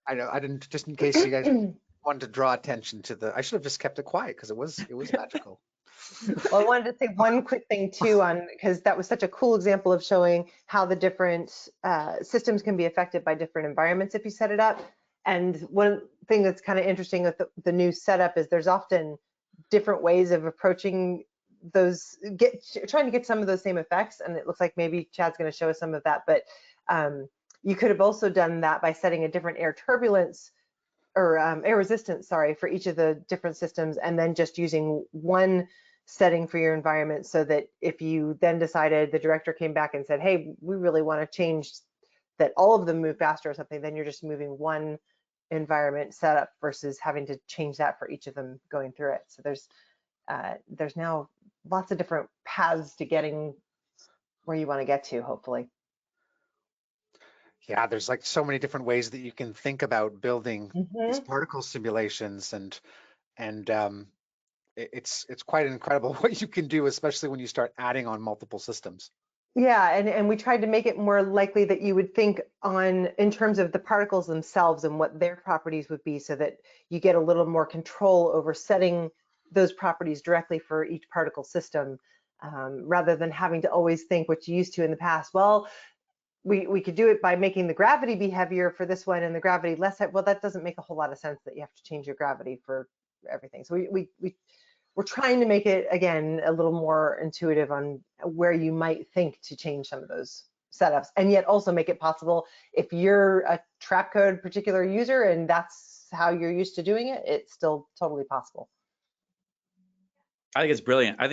S4: I know. I didn't, just in case you guys wanted to draw attention to the. I should have just kept it quiet because it was magical.
S2: Well, I wanted to say one quick thing too, because that was such a cool example of showing how the different systems can be affected by different environments if you set it up. And one thing that's kind of interesting with the new setup is there's often different ways of approaching those, trying to get some of those same effects. And it looks like maybe Chad's going to show us some of that, but you could have also done that by setting a different air turbulence or air resistance, sorry, for each of the different systems, and then just using one setting for your environment, so that if you then decided, the director came back and said, hey, we really want to change that all of them move faster or something, then you're just moving one environment setup versus having to change that for each of them going through it. So there's now lots of different paths to getting where you want to get to, hopefully.
S4: Yeah, there's like so many different ways that you can think about building these particle simulations, and it's quite incredible what you can do, especially when you start adding on multiple systems.
S2: Yeah, and we tried to make it more likely that you would think in terms of the particles themselves and what their properties would be, so that you get a little more control over setting those properties directly for each particle system, rather than having to always think what you used to in the past. Well, we could do it by making the gravity be heavier for this one and the gravity less heavy. Well, that doesn't make a whole lot of sense that you have to change your gravity for everything. So we're trying to make it, again, a little more intuitive on where you might think to change some of those setups, and yet also make it possible if you're a Trapcode Particular user and that's how you're used to doing it, it's still totally possible.
S3: I think it's brilliant. I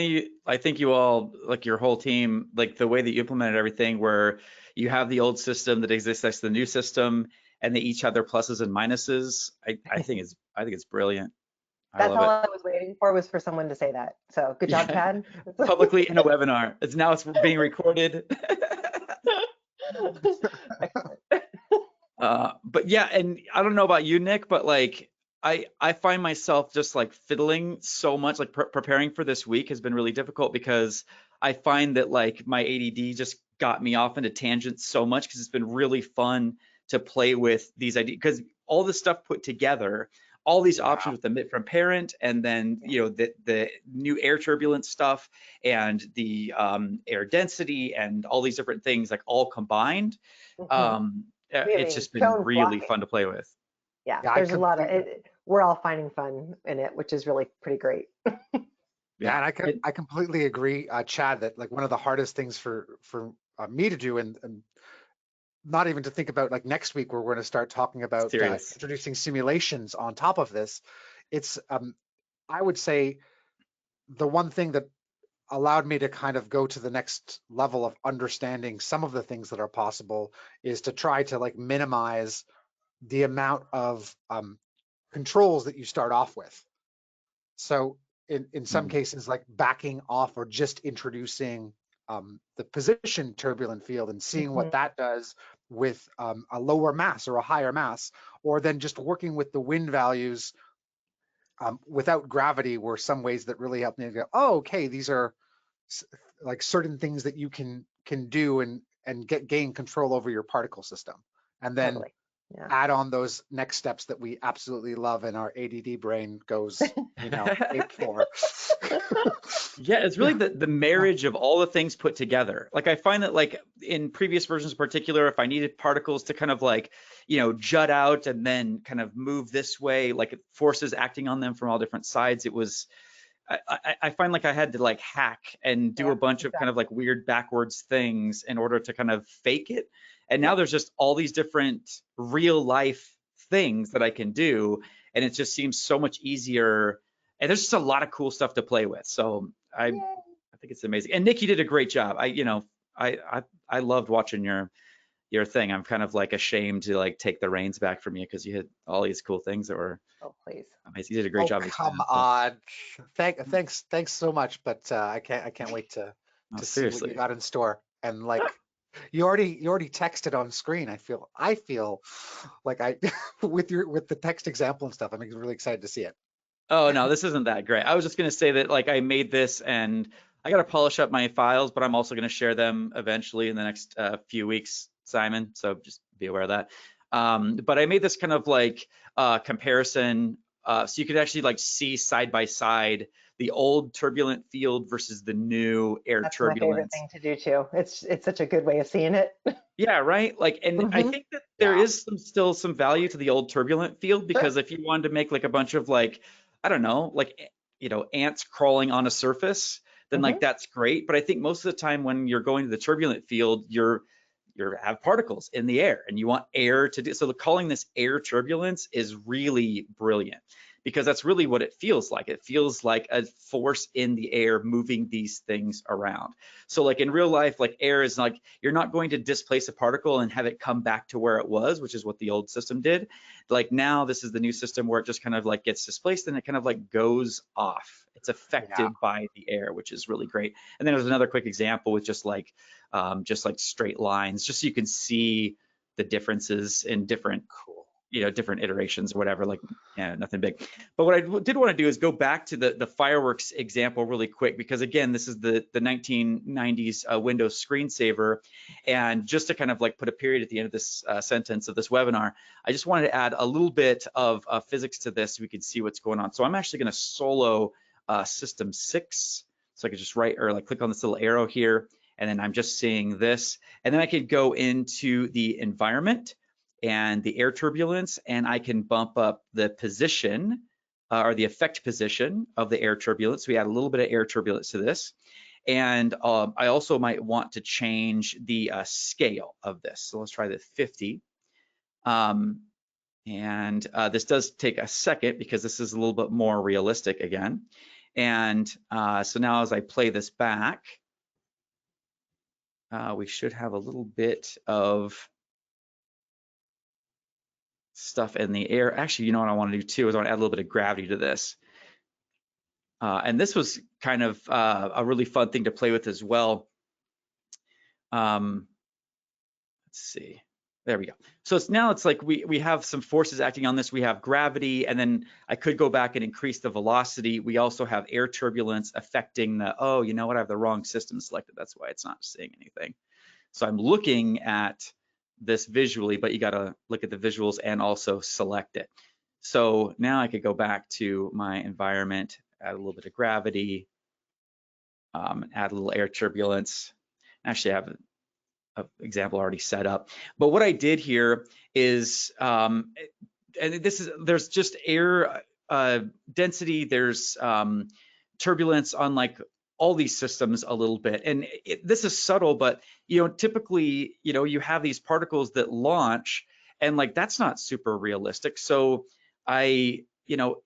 S3: think you all, like your whole team, like the way that you implemented everything, where you have the old system that exists next to the new system, and they each have their pluses and minuses. I think it's brilliant.
S2: That's all I was waiting for, was for someone to say that. So good job, Chad.
S3: Publicly in a webinar. It's being recorded. But yeah, and I don't know about you, Nick, but like I find myself just like fiddling so much. Like preparing for this week has been really difficult, because I find that like my ADD just got me off into tangents so much, because it's been really fun to play with these ideas, because all this stuff put together, all these options with the Emit from parent, and then the new air turbulence stuff, and the air density, and all these different things, like all combined. It's just been really fun to play with.
S2: Yeah, there's a lot of it. We're all finding fun in it, which is really pretty great.
S4: Yeah, and I completely agree, Chad, that like one of the hardest things for me to do, and not even to think about, like next week where we're going to start talking about introducing simulations on top of this. It's I would say the one thing that allowed me to kind of go to the next level of understanding some of the things that are possible is to try to like minimize the amount of controls that you start off with. So in some cases, like backing off or just introducing the position turbulent field and seeing what that does with a lower mass or a higher mass, or then just working with the wind values without gravity were some ways that really helped me to go, oh, okay, these are like certain things that you can do and gain control over your particle system. And then add on those next steps that we absolutely love and our ADD brain goes, ape for.
S3: Yeah, it's really the marriage of all the things put together. Like I find that like in previous versions in particular, if I needed particles to kind of like, jut out and then kind of move this way, like forces acting on them from all different sides, it was, I find like I had to like hack and do a bunch of kind of like weird backwards things in order to kind of fake it. And now there's just all these different real life things that I can do. And it just seems so much easier. And there's just a lot of cool stuff to play with. So I think it's amazing. And Nick, you did a great job. I loved watching your thing. I'm kind of like ashamed to like take the reins back from you because you had all these cool things that were amazing. You did a great job.
S4: Come on. Thanks so much. But I can't wait to see what you got in store. And like you already texted on screen. I feel like with the text example and stuff, I'm really excited to see it.
S3: Oh no, this isn't that great. I was just gonna say that like I made this and I gotta polish up my files, but I'm also gonna share them eventually in the next few weeks, Simon. So just be aware of that. But I made this kind of like comparison, so you could actually like see side by side the old turbulent field versus the new air turbulence.
S2: That's my favorite thing to do too. It's such a good way of seeing it.
S3: Yeah, right. Like, and I think that there is still some value to the old turbulent field, because if you wanted to make like a bunch of like, I don't know, like, ants crawling on a surface, then like that's great. But I think most of the time when you're going to the turbulent field, you have particles in the air and you want air to do. So calling this air turbulence is really brilliant, because that's really what it feels like. It feels like a force in the air moving these things around. So like in real life, like air is like, you're not going to displace a particle and have it come back to where it was, which is what the old system did. Like now this is the new system where it just kind of like gets displaced and it kind of like goes off. It's affected by the air, which is really great. And then there's another quick example with just like straight lines, just so you can see the differences in different different iterations or whatever, like nothing big. But what I did want to do is go back to the fireworks example really quick, because again, this is the 1990s Windows screensaver. And just to kind of like put a period at the end of this sentence of this webinar, I just wanted to add a little bit of physics to this so we can see what's going on. So I'm actually going to solo system 6. So I could just click on this little arrow here, and then I'm just seeing this. And then I could go into the environment and the air turbulence, and I can bump up the position or the effect position of the air turbulence. We add a little bit of air turbulence to this. And I also might want to change the scale of this. So let's try the 50. This does take a second because this is a little bit more realistic again. And so now as I play this back, we should have a little bit of stuff in the air. Actually, you know what I want to do too is I want to add a little bit of gravity to this. And this was kind of a really fun thing to play with as well. Let's see. There we go. So it's like we have some forces acting on this. We have gravity, and then I could go back and increase the velocity. We also have air turbulence affecting the, oh, you know what? I have the wrong system selected. That's why it's not saying anything. So I'm looking at this visually, but you got to look at the visuals and also select it. So now I could go back to my environment, add a little bit of gravity, add a little air turbulence. Actually, I have an example already set up. But what I did here is, there's just air density, there's turbulence on like all these systems a little bit. And this is subtle, but typically, you have these particles that launch, and like that's not super realistic. So I,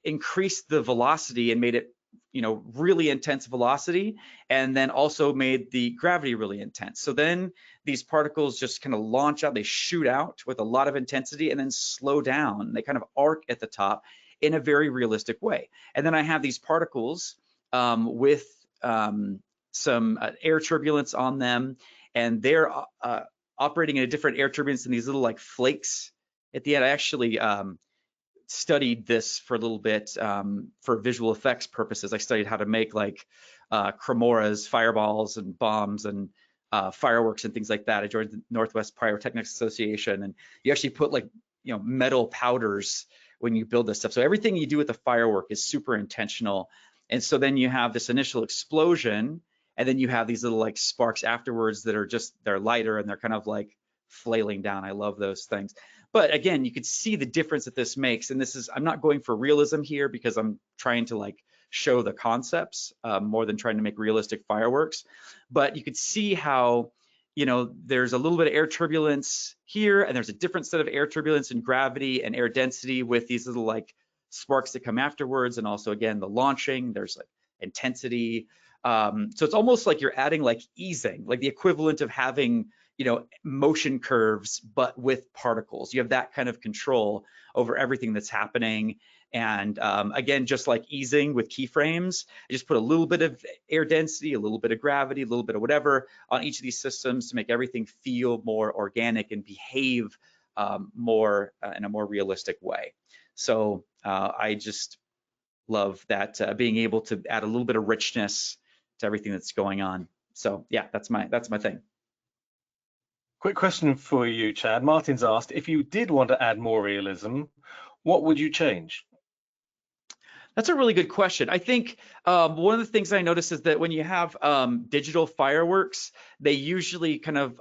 S3: increased the velocity and made it, really intense velocity, and then also made the gravity really intense. So then these particles just kind of launch out, they shoot out with a lot of intensity and then slow down. They kind of arc at the top in a very realistic way. And then I have these particles with some air turbulence on them, and they're operating in a different air turbulence than these little like flakes at the end. I actually studied this for a little bit for visual effects purposes. I studied how to make like cremoras, fireballs and bombs and fireworks and things like that. I joined the Northwest Pyrotechnics Association, and you actually put like, you know, metal powders when you build this stuff. So everything you do with the firework is super intentional. And so then you have this initial explosion, and then you have these little like sparks afterwards that are just, they're lighter and they're kind of like flailing down. I love those things. But again, you could see the difference that this makes. And this is, I'm not going for realism here because I'm trying to like show the concepts more than trying to make realistic fireworks. But you could see how, you know, there's a little bit of air turbulence here, and there's a different set of air turbulence and gravity and air density with these little like sparks that come afterwards. And also, again, the launching, there's like intensity. So it's almost like you're adding like easing, like the equivalent of having, you know, motion curves, but with particles. You have that kind of control over everything that's happening. And again, just like easing with keyframes, I just put a little bit of air density, a little bit of gravity, a little bit of whatever on each of these systems to make everything feel more organic and behave more in a more realistic way. So I just love that being able to add a little bit of richness to everything that's going on. So yeah, that's my thing.
S1: Quick question for you, Chad. Martin's asked, if you did want to add more realism, what would you change?
S3: That's a really good question. I think one of the things I noticed is that when you have digital fireworks, they usually kind of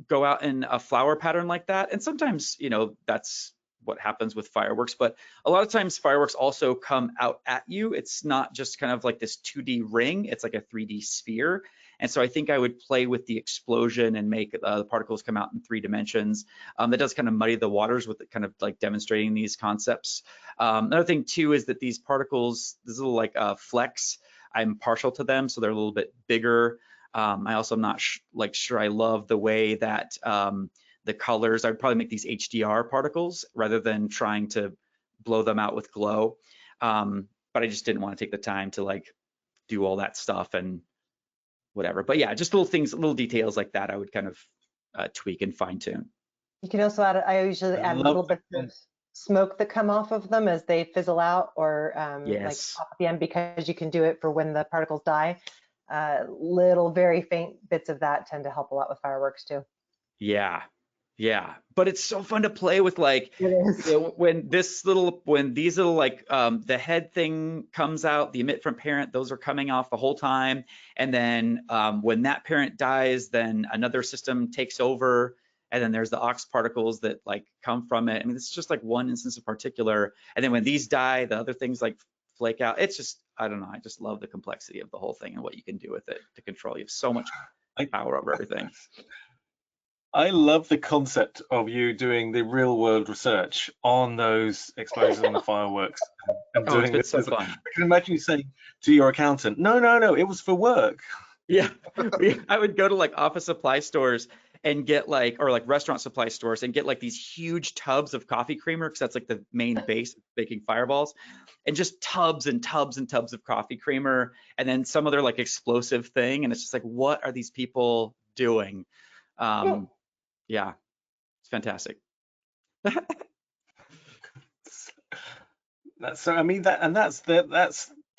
S3: go out in a flower pattern like that. And sometimes, you know, that's what happens with fireworks, but a lot of times fireworks also come out at you. It's not just kind of like this 2D ring, it's like a 3D sphere. And so I think I would play with the explosion and make the particles come out in 3 dimensions. That does kind of muddy the waters with it kind of like demonstrating these concepts. Another thing too is that these particles, these little like flecks, I'm partial to them, so they're a little bit bigger. I also am not sure I love the way that the colors, I'd probably make these HDR particles rather than trying to blow them out with glow. But I just didn't want to take the time to like do all that stuff and whatever. But yeah, just little things, little details like that I would kind of tweak and fine tune.
S2: You can also add, I usually add a little bit of smoke that come off of them as they fizzle out, or like off at the end, because you can do it for when the particles die. Little very faint bits of that tend to help a lot with fireworks too.
S3: Yeah. Yeah, but it's so fun to play with, like, you know, when these little like the head thing comes out, the emit from parent, those are coming off the whole time. And then when that parent dies, then another system takes over, and then there's the aux particles that like come from it. I mean, it's just like one instance of particular. And then when these die, the other things like flake out. It's just, I don't know, I just love the complexity of the whole thing and what you can do with it to control. You have so much power over everything.
S1: I love the concept of you doing the real world research on those explosions and the fireworks and doing this.
S3: So fun.
S1: I can imagine you saying to your accountant, no, it was for work.
S3: Yeah, I would go to like office supply stores and get like, or like restaurant supply stores and get like these huge tubs of coffee creamer, because that's like the main base of baking fireballs, and just tubs and tubs and tubs of coffee creamer, and then some other like explosive thing. And it's just like, what are these people doing? Yeah, it's fantastic.
S1: That's so. I mean that's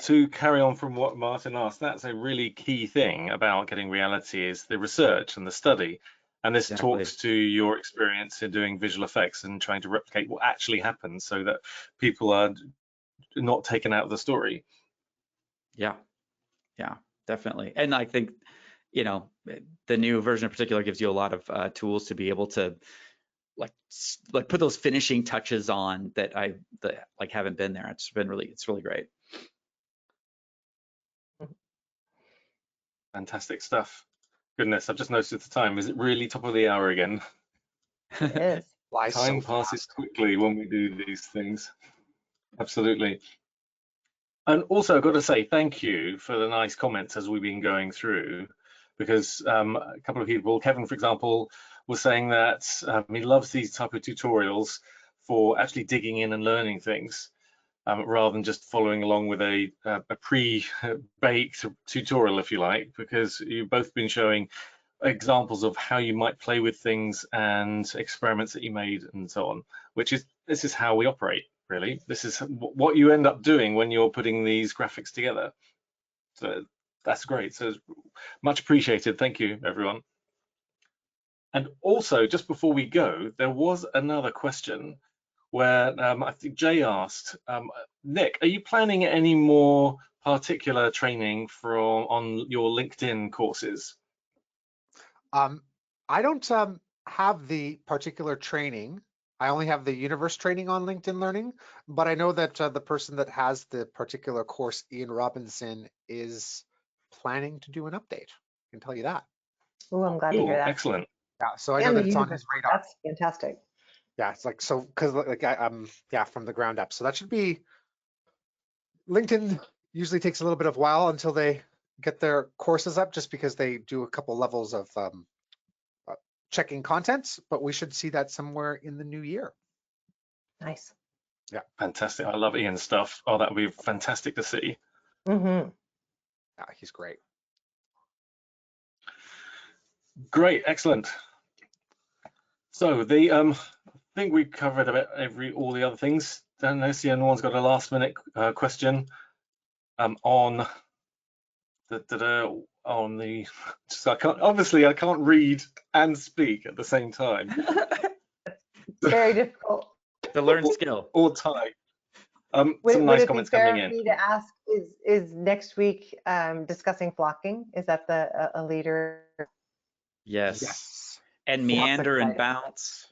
S1: to carry on from what Martin asked. That's a really key thing about getting reality is the research and the study, and this talks to your experience in doing visual effects and trying to replicate what actually happens, so that people are not taken out of the story.
S3: Yeah, definitely. And I think, you know, the new version in particular gives you a lot of tools to be able to like put those finishing touches on that like haven't been there. It's really great.
S1: Fantastic stuff. Goodness, I've just noticed the time. Is it really top of the hour again?
S2: It is.
S1: Time passes quickly when we do these things. Absolutely. And also, I've got to say thank you for the nice comments as we've been going through, because a couple of people, Kevin, for example, was saying that he loves these type of tutorials for actually digging in and learning things. rather than just following along with a pre-baked tutorial, if you like, because you've both been showing examples of how you might play with things and experiments that you made and so on, this is how we operate, really. This is what you end up doing when you're putting these graphics together. So that's great. So much appreciated. Thank you, everyone. And also, just before we go, there was another question where I think Jay asked, Nick, are you planning any more particular training on your LinkedIn courses?
S4: I don't have the particular training. I only have the universe training on LinkedIn Learning, but I know that the person that has the particular course, Ian Robinson, is planning to do an update. I can tell you that.
S2: Oh, I'm glad to hear that.
S1: Excellent.
S4: Yeah, so I know that it's on his radar.
S2: That's fantastic.
S4: Yeah, it's like, so, because like yeah, from the ground up. So that should be, LinkedIn usually takes a little bit of while until they get their courses up, just because they do a couple levels of checking contents, but we should see that somewhere in the new year.
S2: Nice.
S4: Yeah.
S1: Fantastic. I love Ian's stuff. Oh, that would be fantastic to see.
S2: Mm-hmm.
S4: Yeah, he's great.
S1: Great, excellent. So I think we covered about all the other things. Don't know, see anyone's got a last minute question on the I can't read and speak at the same time.
S2: Very difficult.
S3: The learned skill.
S1: Or type. Some
S2: Would
S1: nice
S2: it
S1: comments
S2: be fair
S1: coming in.
S2: for me to ask, is next week discussing flocking? Is that a leader?
S3: Yes. And Meander and bounce.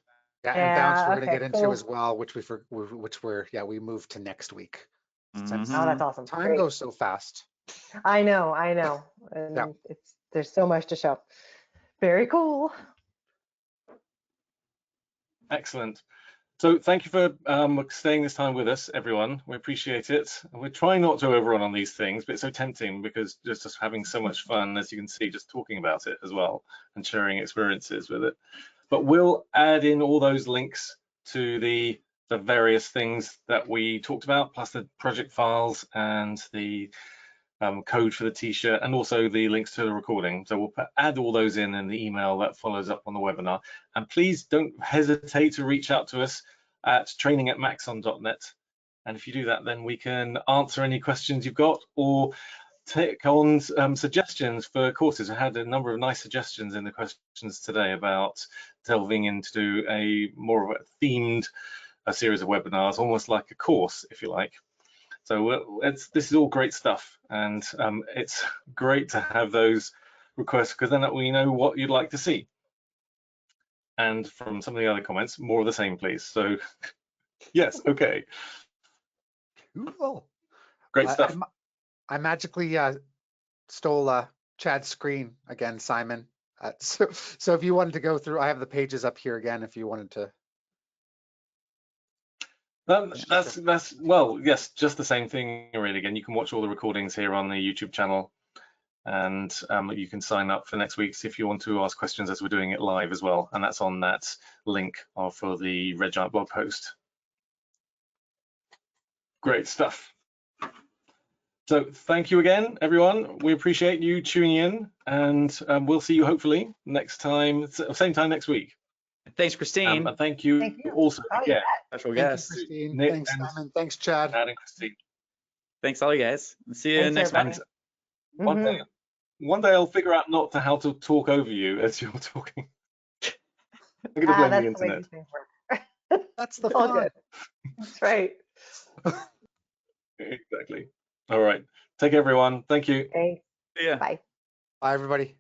S4: Yeah, and bounce we're
S2: okay,
S4: going to get into
S2: cool.
S4: as well, which we moved to next week.
S2: Oh, that's awesome.
S4: Time
S2: Great.
S4: goes so fast.
S2: I know, and
S4: yeah.
S2: There's so much to show. Very cool.
S1: Excellent. So thank you for staying this time with us, everyone. We appreciate it. We're trying not to overrun on these things, but it's so tempting because just having so much fun, as you can see, just talking about it as well and sharing experiences with it. But we'll add in all those links to the various things that we talked about, plus the project files and the code for the t-shirt, and also the links to the recording. So we'll add all those in the email that follows up on the webinar. And please don't hesitate to reach out to us at training@maxon.net. And if you do that, then we can answer any questions you've got or take on suggestions for courses. I had a number of nice suggestions in the questions today about delving into a more of a themed series of webinars, almost like a course, if you like. So this is all great stuff, and it's great to have those requests, because then we know what you'd like to see. And from some of the other comments, more of the same, please. So yes, okay.
S4: Cool.
S1: Great stuff.
S4: I magically stole Chad's screen again, Simon. So if you wanted to go through, I have the pages up here again if you wanted to.
S1: That's well, yes, just the same thing really. Again, you can watch all the recordings here on the YouTube channel, and you can sign up for next week's if you want to ask questions as we're doing it live as well, and that's on that link for the Red Giant blog post. Great stuff. So thank you again, everyone. We appreciate you tuning in, and we'll see you hopefully next time, same time next week.
S3: Thanks, Christine.
S1: And thank you also again.
S3: Special guest.
S4: Christine.
S1: Nick,
S4: thanks, Simon. Thanks, Chad.
S1: And Christine.
S3: Thanks, all you guys. See you next month.
S1: One day I'll figure out how to talk over you as you're talking. I'm gonna blame the internet.
S4: That's the
S2: all
S4: fun.
S2: good. That's right.
S1: Exactly. All right. Take care, everyone. Thank you.
S2: Okay.
S3: Yeah.
S2: Bye.
S4: Bye, everybody.